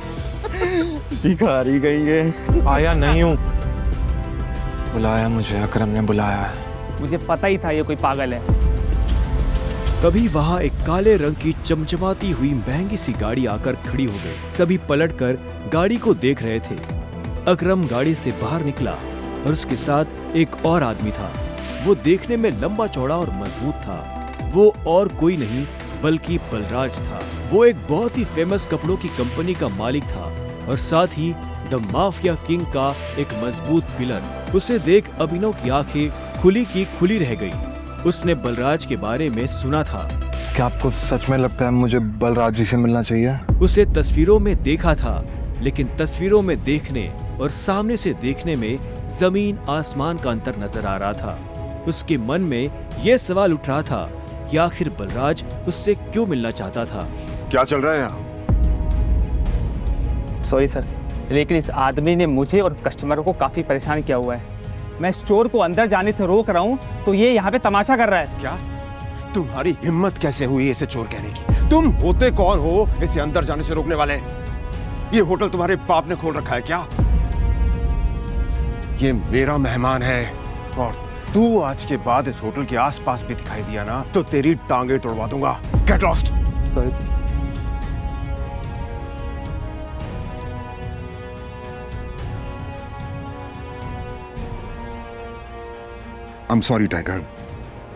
भिखारी कहेंगे। आया नहीं हूँ, बुलाया मुझे, अकरम ने बुलाया है। मुझे पता ही था ये कोई पागल है। तभी वहाँ एक काले रंग की चमचमाती हुई महंगी सी गाड़ी आकर खड़ी हो गई। सभी पलटकर गाड़ी को देख रहे थे। अकरम गाड़ी से बाहर निकला और उसके साथ एक और आदमी था। वो देखने में लंबा चौड़ा और मजबूत था। वो और कोई नहीं बल्कि बलराज था। वो एक बहुत ही फेमस कपड़ों की कंपनी का मालिक था और साथ ही द माफिया किंग का एक मजबूत पिलर। उसे देख अभिनव की आंखें खुली की खुली रह गई। उसने बलराज के बारे में सुना था। क्या आपको सच में लगता है मुझे बलराज जी से मिलना चाहिए? उसे तस्वीरों में देखा था, लेकिन तस्वीरों में देखने और सामने से देखने में जमीन आसमान का अंतर नजर आ रहा था। उसके मन में यह सवाल उठ रहा था कि आखिर बलराज उससे क्यों मिलना चाहता था। क्या चल रहा है यहाँ? सॉरी सर, लेकिन इस आदमी ने मुझे और कस्टमरों को काफी परेशान किया हुआ है। मैं स्टोर को अंदर जाने से रोक रहा हूँ तो ये यहाँ पे तमाशा कर रहा है। क्या तुम्हारी हिम्मत कैसे हुई इसे चोर कहने की? तुम होते कौन हो इसे अंदर जाने से रोकने वाले? ये होटल तुम्हारे बाप ने खोल रखा है क्या? ये मेरा मेहमान है और तू आज के बाद इस होटल के आसपास भी दिखाई दिया ना तो तेरी टांगे तोड़वा दूंगा। Get lost. Sorry sir. I'm sorry tiger,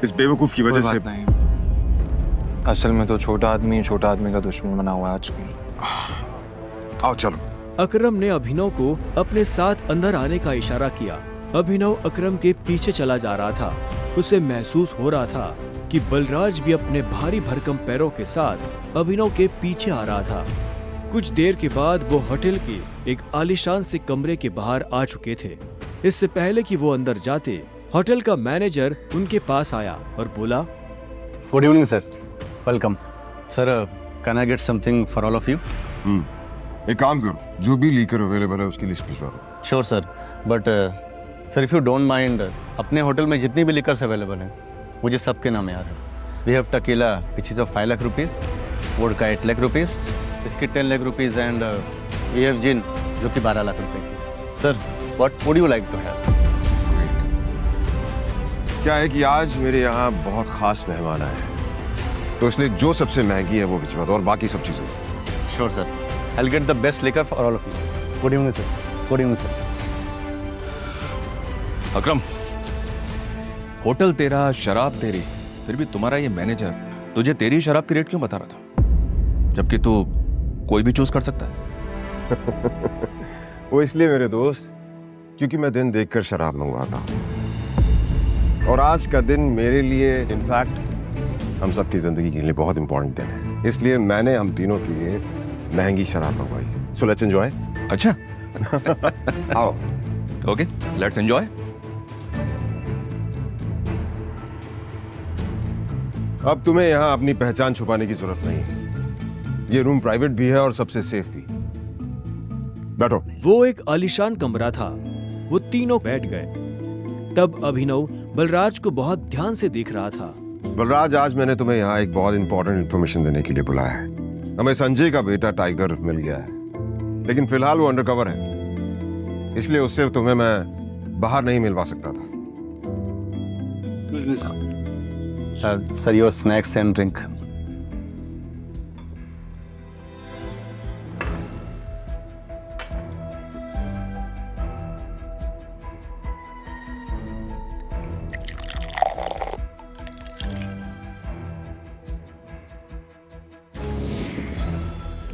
इस बेवकूफ की वजह से। नहीं, असल में तो छोटा आदमी का दुश्मन बना हुआ है आज भी। आओ चलो। अकरम ने अभिनव को अपने साथ अंदर आने का इशारा किया। अभिनव अकरम के पीछे चला जा रहा था। उसे महसूस हो रहा था कि बलराज भी अपने भारी भरकम पैरों के साथ अभिनव के पीछे आ रहा था। कुछ देर के बाद वो होटल के एक आलीशान से कमरे के बाहर आ चुके थे। इससे पहले कि वो अंदर जाते, होटल का मैनेजर उनके पास आया और बोला, good evening sir, welcome sir, can I get something for all of you? एक काम करो, जो भी लीकर अवेलेबल है उसकी लिस्ट भिजवा दो। Sure sir, but sir if you don't mind, अपने होटल में जितनी भी लिकर्स अवेलेबल हैं मुझे सबके नाम याद है। We have tequila which is of 5 lakh rupees, vodka 8 lakh rupees, इसकी 10 lakh rupees and we have gin जो कि 12 लाख रुपए की। Sir what would you like to have? क्या है कि आज मेरे यहाँ बहुत खास मेहमान आए हैं, तो इसलिए जो सबसे महंगी है वो भिजवा दो और बाकी सब चीजें। Sure sir, I will get the best liquor for all of you. Good evening sir. Good evening sir. Akram, hotel तेरा, शराब तेरी, फिर भी तुम्हारा ये मैनेजर तुझे तेरी शराब की रेट क्यों बता रहा था, जबकि तू कोई भी चूज कर सकता है? वो इसलिए मेरे दोस्त क्योंकि मैं दिन देखकर शराब मंगवाता हूँ, और आज का दिन मेरे लिए, इनफैक्ट हम सबकी जिंदगी के लिए बहुत इंपॉर्टेंट दिन है, इसलिए मैंने हम तीनों के लिए महंगी शराब मंगवाई। So let's enjoy. अच्छा आओ। Okay, let's enjoy. अब तुम्हें यहाँ अपनी पहचान छुपाने की जरूरत नहीं है। ये रूम प्राइवेट भी है और सबसे सेफ भी। बैठो। वो एक आलीशान कमरा था। वो तीनों बैठ गए। तब अभिनव बलराज को बहुत ध्यान से देख रहा था। बलराज, आज मैंने तुम्हें यहाँ एक बहुत इंपॉर्टेंट इन्फॉर्मेशन देने के लिए बुलाया है। हमें संजय का बेटा टाइगर मिल गया है, लेकिन फिलहाल वो अंडरकवर है, इसलिए उससे तुम्हें मैं बाहर नहीं मिलवा सकता था। Sir your snacks and drink.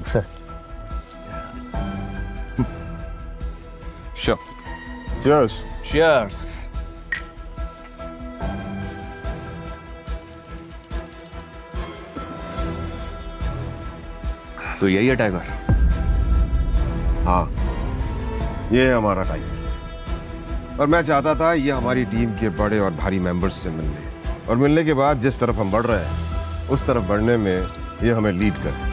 Sir. Sure. Cheers. Cheers. तो यही है टाइगर? हाँ, ये है हमारा टाइगर, और मैं चाहता था ये हमारी टीम के बड़े और भारी मेंबर्स से मिलने, और मिलने के बाद जिस तरफ हम बढ़ रहे हैं उस तरफ बढ़ने में ये हमें लीड करे।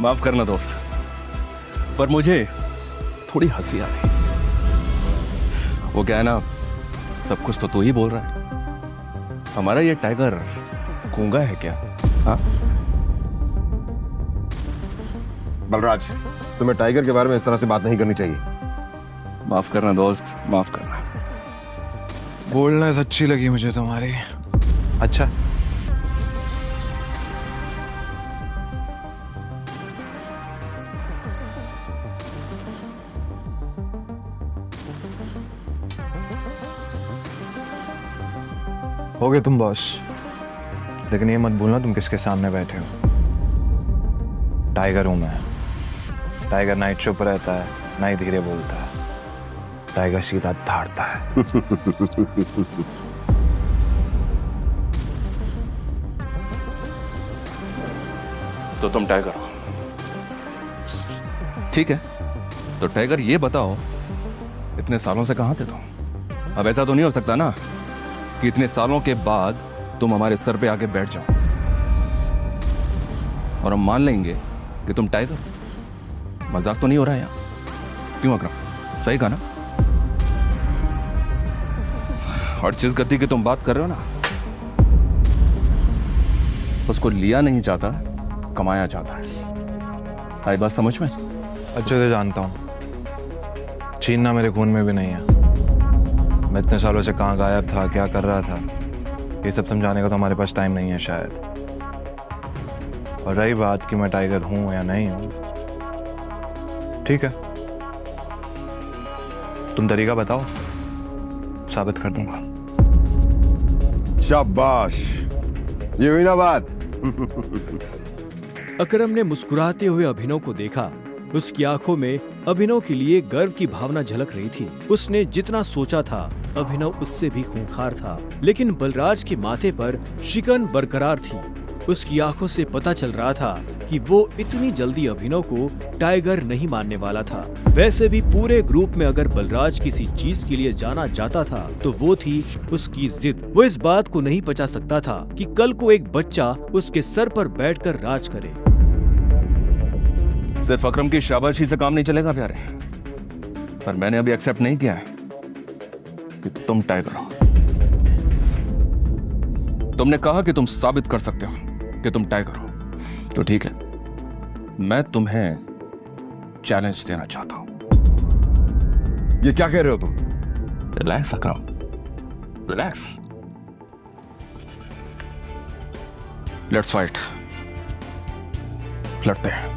माफ करना दोस्त, पर मुझे थोड़ी हंसी आ रही। वो क्या है ना, सब कुछ तो तू ही बोल रहा है। हमारा ये टाइगर गूंगा है क्या? हाँ बलराज, तुम्हें टाइगर के बारे में इस तरह से बात नहीं करनी चाहिए। माफ करना दोस्त, माफ करना। बोलनेस अच्छी लगी मुझे तुम्हारी। अच्छा, हो गए तुम बॉस, लेकिन ये मत भूलना तुम किसके सामने बैठे हो। टाइगर हूं मैं। टाइगर ना ही चुप रहता है, ना ही धीरे बोलता है। टाइगर सीधा धाड़ता है। तो तुम टाइगर हो, ठीक है? तो टाइगर ये बताओ, इतने सालों से कहां थे तुम? अब ऐसा तो नहीं हो सकता ना कि इतने सालों के बाद तुम हमारे सर पे आके बैठ जाओ और हम मान लेंगे कि तुम टाइगर हो। मजाक तो नहीं हो रहा है यहाँ? क्यों अकरम, सही कहा ना? और जिस गति की तुम बात कर रहे हो ना, उसको लिया नहीं चाहता, कमाया चाहता है। आई बात समझ में? अच्छे से जानता हूँ, छीनना मेरे खून में भी नहीं है। मैं इतने सालों से कहाँ गायब था, क्या कर रहा था, ये सब समझाने का तो हमारे पास टाइम नहीं है शायद। और रही बात कि मैं टाइगर हूं या नहीं हूं, ठीक है, तुम तरीका बताओ, साबित कर दूंगा। शाबाश, ये हुई ना बात। अकरम ने मुस्कुराते हुए अभिनव को देखा। उसकी आंखों में अभिनव के लिए गर्व की भावना झलक रही थी। उसने जितना सोचा था, अभिनव उससे भी खूंखार था, लेकिन बलराज के माथे पर शिकन बरकरार थी। उसकी आंखों से पता चल रहा था कि वो इतनी जल्दी अभिनव को टाइगर नहीं मानने वाला था। वैसे भी पूरे ग्रुप में अगर बलराज किसी चीज के लिए जाना जाता था तो वो थी उसकी जिद। वो इस बात को नहीं पचा सकता था कि कल को एक बच्चा उसके सर पर बैठकर राज करे। सिर्फ अकरम की शाबाशी से काम नहीं चलेगा प्यारे, पर मैंने अभी एक्सेप्ट नहीं किया है कि तुम टाइगर हो। तुमने कहा कि तुम साबित कर सकते हो कि तुम टाइगर हो, तो ठीक है, मैं तुम्हें चैलेंज देना चाहता हूं। ये क्या कह रहे हो तुम? Relax Akram, relax. Let's fight, लड़ते हैं।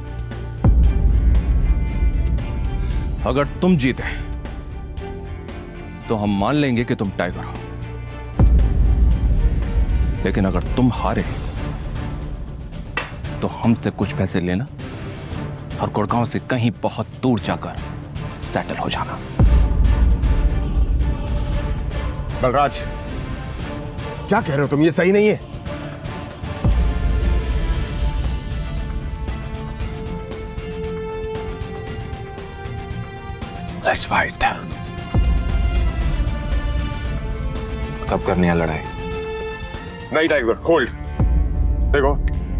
अगर तुम जीते तो हम मान लेंगे कि तुम टाइगर हो, लेकिन अगर तुम हारे तो हमसे कुछ पैसे लेना और गुड़गांव से कहीं बहुत दूर जाकर सेटल हो जाना। बलराज, क्या कह रहे हो तुम? ये सही नहीं है। Let's fight. कब करनी है लड़ाई? नहीं टाइगर, होल्ड। देखो,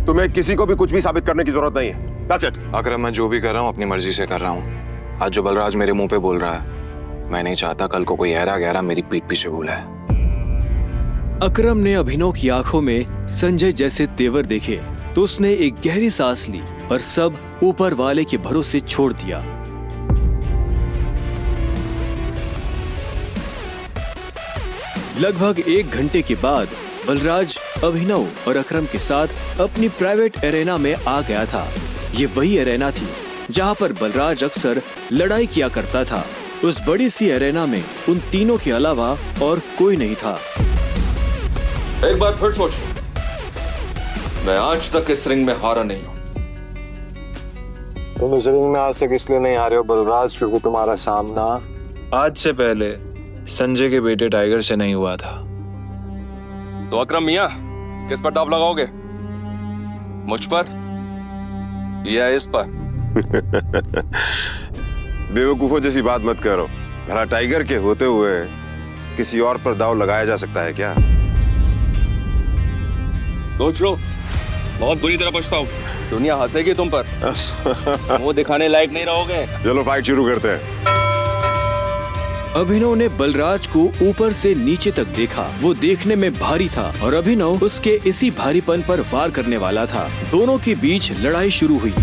तुम्हें किसी को भी कुछ भी साबित करने की जरूरत नहीं है। That's it. अकरम, मैं जो भी कर रहा हूँ अपनी मर्जी से कर रहा हूँ। आज जो बलराज मेरे मुंह पे बोल रहा है, मैं नहीं चाहता कल को कोई गहरा गहरा मेरी पीठ पीछे बोला है। अकरम ने अभिनव की आंखों में संजय जैसे तेवर देखे तो उसने एक गहरी सांस ली और सब ऊपर वाले के भरोसे छोड़ दिया। लगभग 1 घंटे के बाद बलराज अभिनव और अकरम के साथ अपनी प्राइवेट एरेना में आ गया था। ये वही एरेना थी जहां पर बलराज अक्सर लड़ाई किया करता था। उस बड़ी सी एरेना में उन तीनों के अलावा और कोई नहीं था। एक बार फिर सोचो, मैं आज तक इस रिंग में हारा नहीं हूं। तुम इस रिंग में आज तक इसलिए नहीं हारे हो बलराज, क्योंकि तुम्हारा सामना आज से पहले संजय के बेटे टाइगर से नहीं हुआ था। तो अकरम मियां, किस पर दाव लगाओगे? मुझ पर या इस पर? बेवकूफों जैसी बात मत करो। भला टाइगर के होते हुए किसी और पर दाव लगाया जा सकता है क्या? सोच लो, बहुत बुरी तरह पछताओ। दुनिया हंसेगी तुम पर, मुंह दिखाने लायक नहीं रहोगे। चलो फाइट शुरू करते हैं। अभिनव ने बलराज को ऊपर से नीचे तक देखा। वो देखने में भारी था और अभिनव उसके इसी भारीपन पर वार करने वाला था। दोनों के बीच लड़ाई शुरू हुई।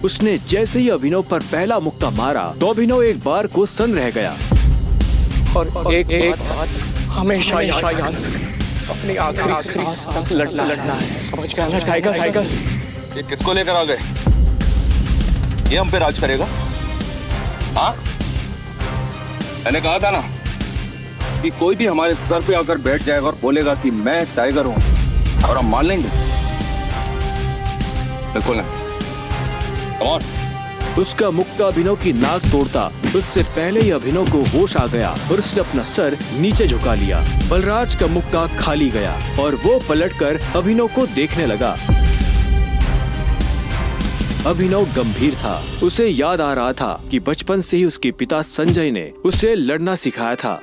उसने जैसे ही अभिनव पर पहला मुक्का मारा तो अभिनव एक बार को सन रह गया। और एक बात हमेशा याद, अपनी आखिरी सांस तक लड़ना है। समझ गया ना टाइगर? ये किसको लेकर आ गए? ये हम पे राज करेगा? हाँ, मैंने कहा था ना कि कोई भी हमारे सर पे आकर बैठ जाएगा और बोलेगा कि मैं टाइगर हूं, और हम मान लेंगे। बिल्कुल नहीं। Come on. उसका मुक्का अभिनव की नाक तोड़ता। उससे पहले ही अभिनव को होश आ गया और उसने अपना सर नीचे झुका लिया। बलराज का मुक्का खाली गया और वो पलटकर अभिनव को देखने लगा। अभिनव गंभीर था। उसे याद आ रहा था कि बचपन से ही उसके पिता संजय ने उसे लड़ना सिखाया था।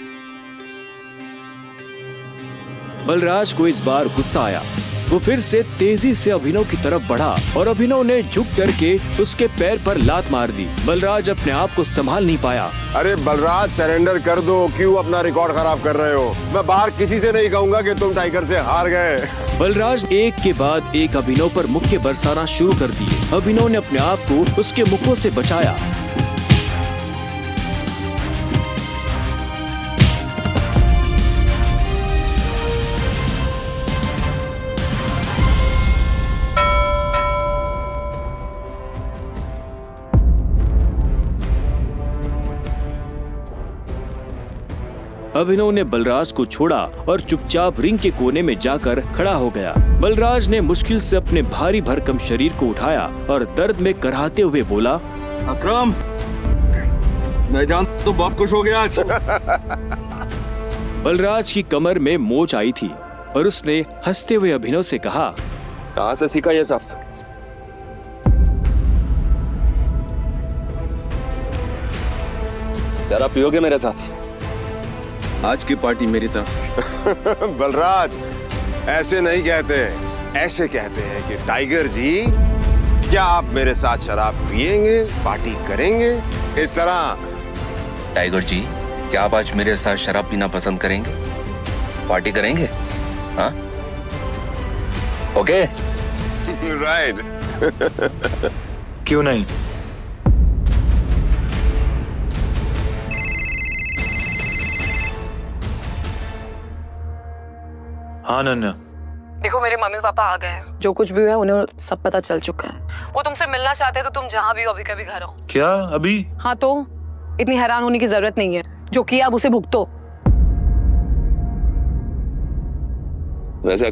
बलराज को इस बार गुस्सा आया। वो फिर से तेजी से अभिनव की तरफ बढ़ा और अभिनव ने झुक करके उसके पैर पर लात मार दी। बलराज अपने आप को संभाल नहीं पाया। अरे बलराज, सरेंडर कर दो। क्यों अपना रिकॉर्ड खराब कर रहे हो? मैं बाहर किसी से नहीं कहूंगा कि तुम टाइगर से हार गए। बलराज एक के बाद एक अभिनव पर मुक्के बरसाना शुरू कर दिए। अभिनव ने अपने आप को उसके मुक्कों से बचाया। अभिनव ने बलराज को छोड़ा और चुपचाप रिंग के कोने में जाकर खड़ा हो गया। बलराज ने मुश्किल से अपने भारी भरकम शरीर को उठाया और दर्द में कराहते हुए बोला, अकरम, मैं जानता तो बहुत खुश हो गया आज। बलराज की कमर में मोच आई थी और उसने हंसते हुए अभिनव से कहा, कहां से सीखा ये सब? जरा पियोगे मेरे साथ? आज की पार्टी मेरी तरफ से। बलराज, ऐसे नहीं कहते, ऐसे कहते हैं कि टाइगर जी, क्या आप मेरे साथ शराब पिएंगे, पार्टी करेंगे? इस तरह। टाइगर जी, क्या आप आज मेरे साथ शराब पीना पसंद करेंगे? पार्टी करेंगे? हाँ? ओके? राइट। क्यों नहीं? हाँ नन्या। देखो मेरे मम्मी पापा आ गए हैं, जो कुछ भी हुआ है उन्हें सब पता चल चुका है। वो तुमसे मिलना चाहते हैं तो तुम जहाँ भी हो अभी कभी घर आओ। क्या अभी? हाँ तो इतनी हैरान होने की जरूरत नहीं है, जो किया अब उसे भुगतो। वैसे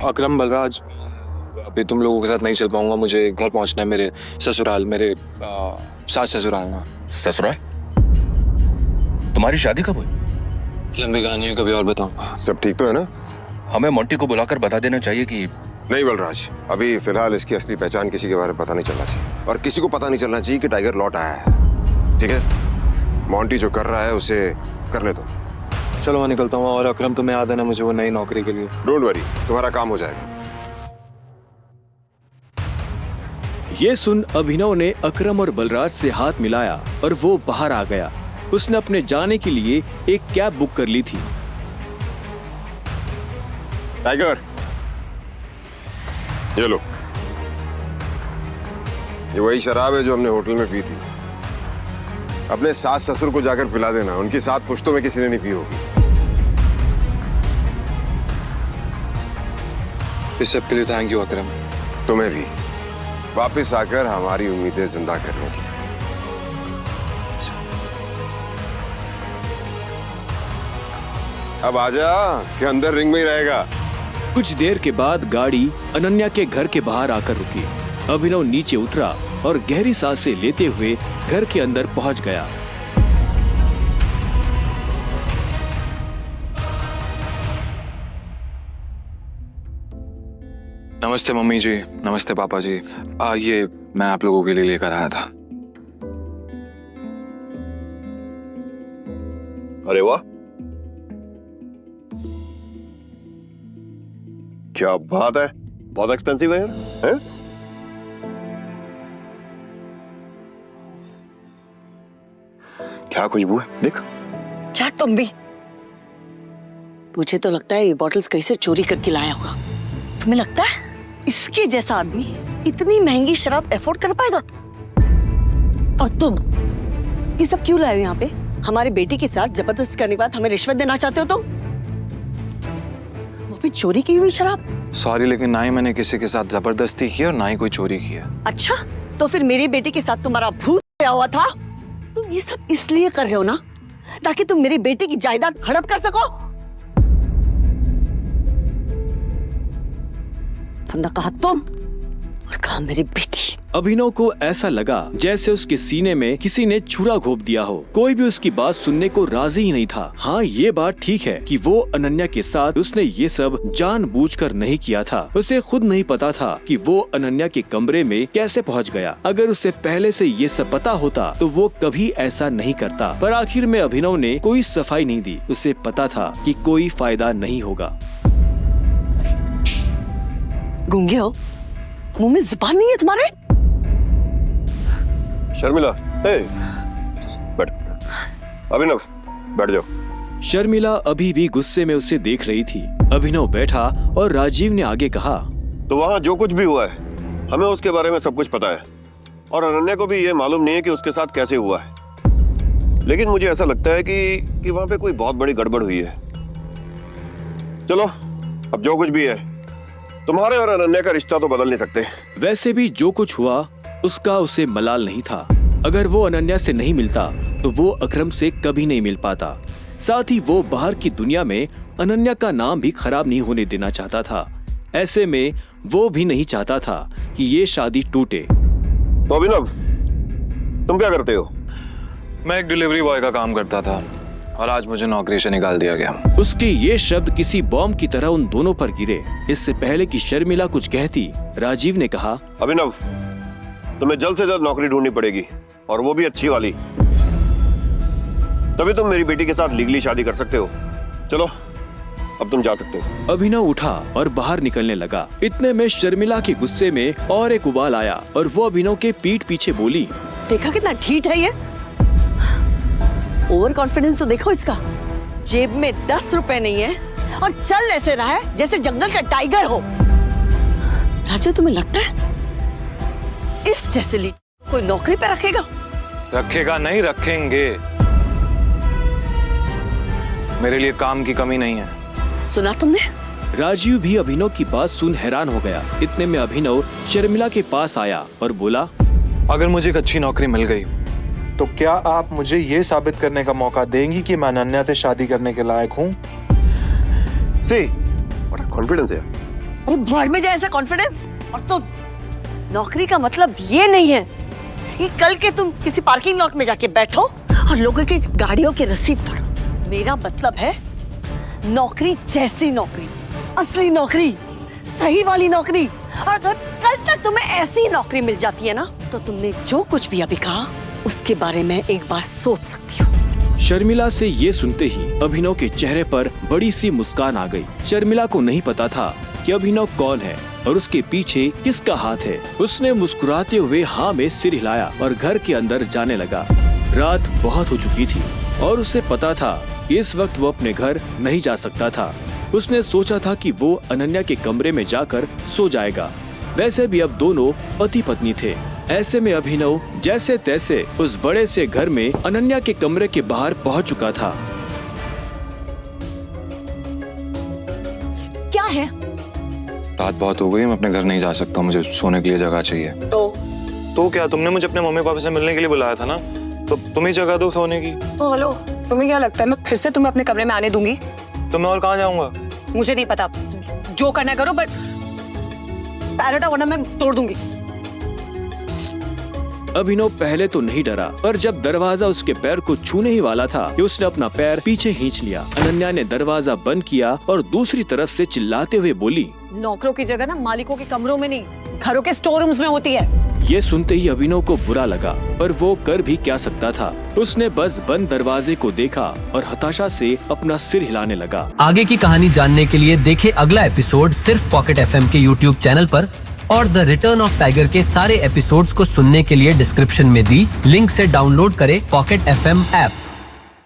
अकरम बलराज, अभी तुम लोगों के साथ नहीं चल पाऊंगा, मुझे घर पहुंचना है, मेरे ससुराल, मेरे सास ससुराल में। ससुराल? तुम्हारी शादी कब हुई? लंबी कहानी है, कभी और बताऊंगा। सब ठीक तो है ना? हमें मोंटी को बुलाकर बता देना चाहिए कि नहीं बलराज, अभी फिलहाल इसकी असली पहचान किसी के बारे में पता नहीं चलना चाहिए, और किसी को पता नहीं चलना चाहिए कि टाइगर लौट आया है। ठीक है? मोंटी जो कर रहा है उसे करने दो। चलो मैं निकलता हूँ, और अकरम तुम्हें याद है ना मुझे वो नई नौकरी के लिए। डोंट वरी, तुम्हारा काम हो जाएगा। ये सुन अभिनव ने अकरम और बलराज से हाथ मिलाया और वो बाहर आ गया। उसने अपने जाने के लिए एक कैब बुक कर ली थी। टाइगर, ये लो, ये वही शराब है जो हमने होटल में पी थी। अपने सास ससुर को जाकर पिला देना, उनकी 7 पुश्तों में किसी ने नहीं पी होगी। इस सब के लिए थैंक यू अकरम। तुम्हें भी वापस आकर हमारी उम्मीदें जिंदा करने की। अब आजा कि अंदर रिंग में ही रहेगा। कुछ देर के बाद गाड़ी अनन्या के घर के बाहर आकर रुकी। अभिनव नीचे उतरा और गहरी सांसें लेते हुए घर के अंदर पहुंच गया। नमस्ते मम्मी जी, नमस्ते पापा जी। ये मैं आप लोगों के लिए लेकर आया था। अरे वाह, क्या बात है, बहुत एक्सपेंसिव है यार। हैं? क्या खुशबू है, देख। क्या तुम भी? मुझे तो लगता है ये बॉटल्स कहीं से चोरी करके लाया होगा। तुम्हें लगता है इसके जैसा आदमी इतनी महंगी शराब अफोर्ड कर पाएगा? और तुम ये सब क्यों लाए हो यहाँ पे? हमारे बेटे के साथ जबरदस्ती करने के बाद हमें रिश्वत देना चाहते हो तुम? वो भी चोरी की हुई शराब? सॉरी, लेकिन ना ही मैंने किसी के साथ जबरदस्ती की और ना ही कोई चोरी किया। अच्छा, तो फिर मेरे बेटे के साथ तुम्हारा भूत आया हुआ था? तुम ये सब इसलिए कर रहे हो ना ताकि तुम मेरे बेटे की जायदाद हड़प कर सको? तुमने कहा तुम और कहा मेरी बेटी। अभिनव को ऐसा लगा जैसे उसके सीने में किसी ने छुरा घोंप दिया हो। कोई भी उसकी बात सुनने को राजी ही नहीं था। हाँ, ये बात ठीक है कि वो अनन्या के साथ उसने ये सब जानबूझकर नहीं किया था। उसे खुद नहीं पता था कि वो अनन्या के कमरे में कैसे पहुंच गया। अगर उसे पहले से ये सब पता होता तो वो कभी ऐसा नहीं करता। पर आखिर में अभिनव ने कोई सफाई नहीं दी। उसे पता था कि कोई फायदा नहीं होगा। गूंगे हो? मुंह में जुबान नहीं है तुम्हारे? शर्मिला, बैठ। अभिनव, बैठ जाओ। शर्मिला अभी भी गुस्से में उसे देख रही थी। अभिनव बैठा और राजीव ने आगे कहा, तो वहाँ जो कुछ भी हुआ है हमें उसके बारे में सब कुछ पता है, और अनन्या को भी ये मालूम नहीं है कि उसके साथ कैसे हुआ है। लेकिन मुझे ऐसा लगता है कि वहाँ पे कोई बहुत बड़ी गड़बड़ हुई है। चलो, अब जो कुछ भी है, तुम्हारे और अनन्या का रिश्ता तो बदल नहीं सकते। वैसे भी जो कुछ हुआ उसका उसे मलाल नहीं था। अगर वो अनन्या से नहीं मिलता तो वो अकरम से कभी नहीं मिल पाता। साथ ही वो बाहर की दुनिया में अनन्या का नाम भी खराब नहीं होने देना चाहता था। ऐसे में वो भी नहीं चाहता था कि ये शादी टूटे। तो अभिनव, तुम क्या करते हो? मैं एक डिलीवरी बॉय का काम करता था और आज मुझे नौकरी से निकाल दिया गया। उसके ये शब्द किसी बॉम्ब की तरह उन दोनों पर गिरे। इससे पहले कि शर्मिला कुछ कहती, राजीव ने कहा, अभिनव, तुम्हें जल्द से जल्द नौकरी ढूंढनी पड़ेगी, और वो भी अच्छी वाली। तभी तुम मेरी बेटी के साथ लीगली शादी कर सकते हो। चलो, अब तुम जा सकते हो। अभिनव उठा और बाहर निकलने लगा। इतने में शर्मिला के गुस्से में और एक उबाल आया और वो अभिनव के पीठ पीछे बोली, देखा कितना ढीठ है ये। ओवर कॉन्फिडेंस तो देखो इसका। जेब में 10 रुपए नहीं है और चल ऐसे रहा है जैसे जंगल का टाइगर हो। राजू, तुम्हें लगता है इस जैसे ली कोई नौकरी पे रखेगा? रखेगा नहीं, रखेंगे। मेरे लिए काम की कमी नहीं है। सुना तुमने? राजीव भी अभिनव की बात सुन हैरान हो गया। इतने में अभिनव शर्मिला के पास आया और बोला, अगर मुझे एक अच्छी नौकरी मिल गई तो क्या आप मुझे ये साबित करने का मौका देंगी कि मैं अनन्या से शादी करने के लायक हूँ? कॉन्फिडेंस है। अरे भर में जाए ऐसा कॉन्फिडेंस। और तुम, नौकरी का मतलब ये नहीं है कि कल के तुम किसी पार्किंग लॉट में जाके बैठो और लोगों की गाड़ियों की रसीद पढ़ो। मेरा मतलब है नौकरी जैसी नौकरी, असली नौकरी, सही वाली नौकरी। और अगर कल तक तुम्हें ऐसी नौकरी मिल जाती है ना, तो तुमने जो कुछ भी अभी कहा उसके बारे में एक बार सोच सकती हो। शर्मिला से ये सुनते ही अभिनव के चेहरे पर बड़ी सी मुस्कान आ गई। शर्मिला को नहीं पता था कि अभिनव कौन है और उसके पीछे किसका हाथ है। उसने मुस्कुराते हुए हाँ में सिर हिलाया और घर के अंदर जाने लगा। रात बहुत हो चुकी थी और उसे पता था कि इस वक्त वो अपने घर नहीं जा सकता था। उसने सोचा था कि वो अनन्या के कमरे में जाकर सो जाएगा। वैसे भी अब दोनों पति पत्नी थे। ऐसे में अभिनव जैसे तैसे उस बड़े से घर में अनन्या के कमरे के बाहर पहुंच चुका था। क्या है? रात बहुत हो गई, मैं अपने घर नहीं जा सकता, मुझे सोने के लिए जगह चाहिए। तो क्या, तुमने मुझे अपने मम्मी पापा से मिलने के लिए बुलाया था ना, तो तुम ही जगह दो सोने की। हेलो, तुम्हें क्या लगता है मैं फिर से तुम्हें अपने कमरे में आने दूंगी? तो मैं और कहाँ जाऊंगा? मुझे नहीं पता, जो करना करो, बट पैर हटाओ वरना मैं तोड़ दूंगी। अभिनव पहले तो नहीं डरा, पर जब दरवाजा उसके पैर को छूने ही वाला था कि उसने अपना पैर पीछे खींच लिया। अनन्या ने दरवाजा बंद किया और दूसरी तरफ से चिल्लाते हुए बोली, नौकरों की जगह ना मालिकों के कमरों में नहीं, घरों के स्टोर रूम्स में होती है। ये सुनते ही अभिनव को बुरा लगा, पर वो कर भी क्या सकता था। उसने बस बंद दरवाजे को देखा और हताशा से अपना सिर हिलाने लगा। आगे की कहानी जानने के लिए देखें अगला एपिसोड सिर्फ पॉकेट FM के YouTube चैनल पर, और द रिटर्न ऑफ टाइगर के सारे एपिसोड्स को सुनने के लिए डिस्क्रिप्शन में दी लिंक से डाउनलोड करें पॉकेट FM ऐप।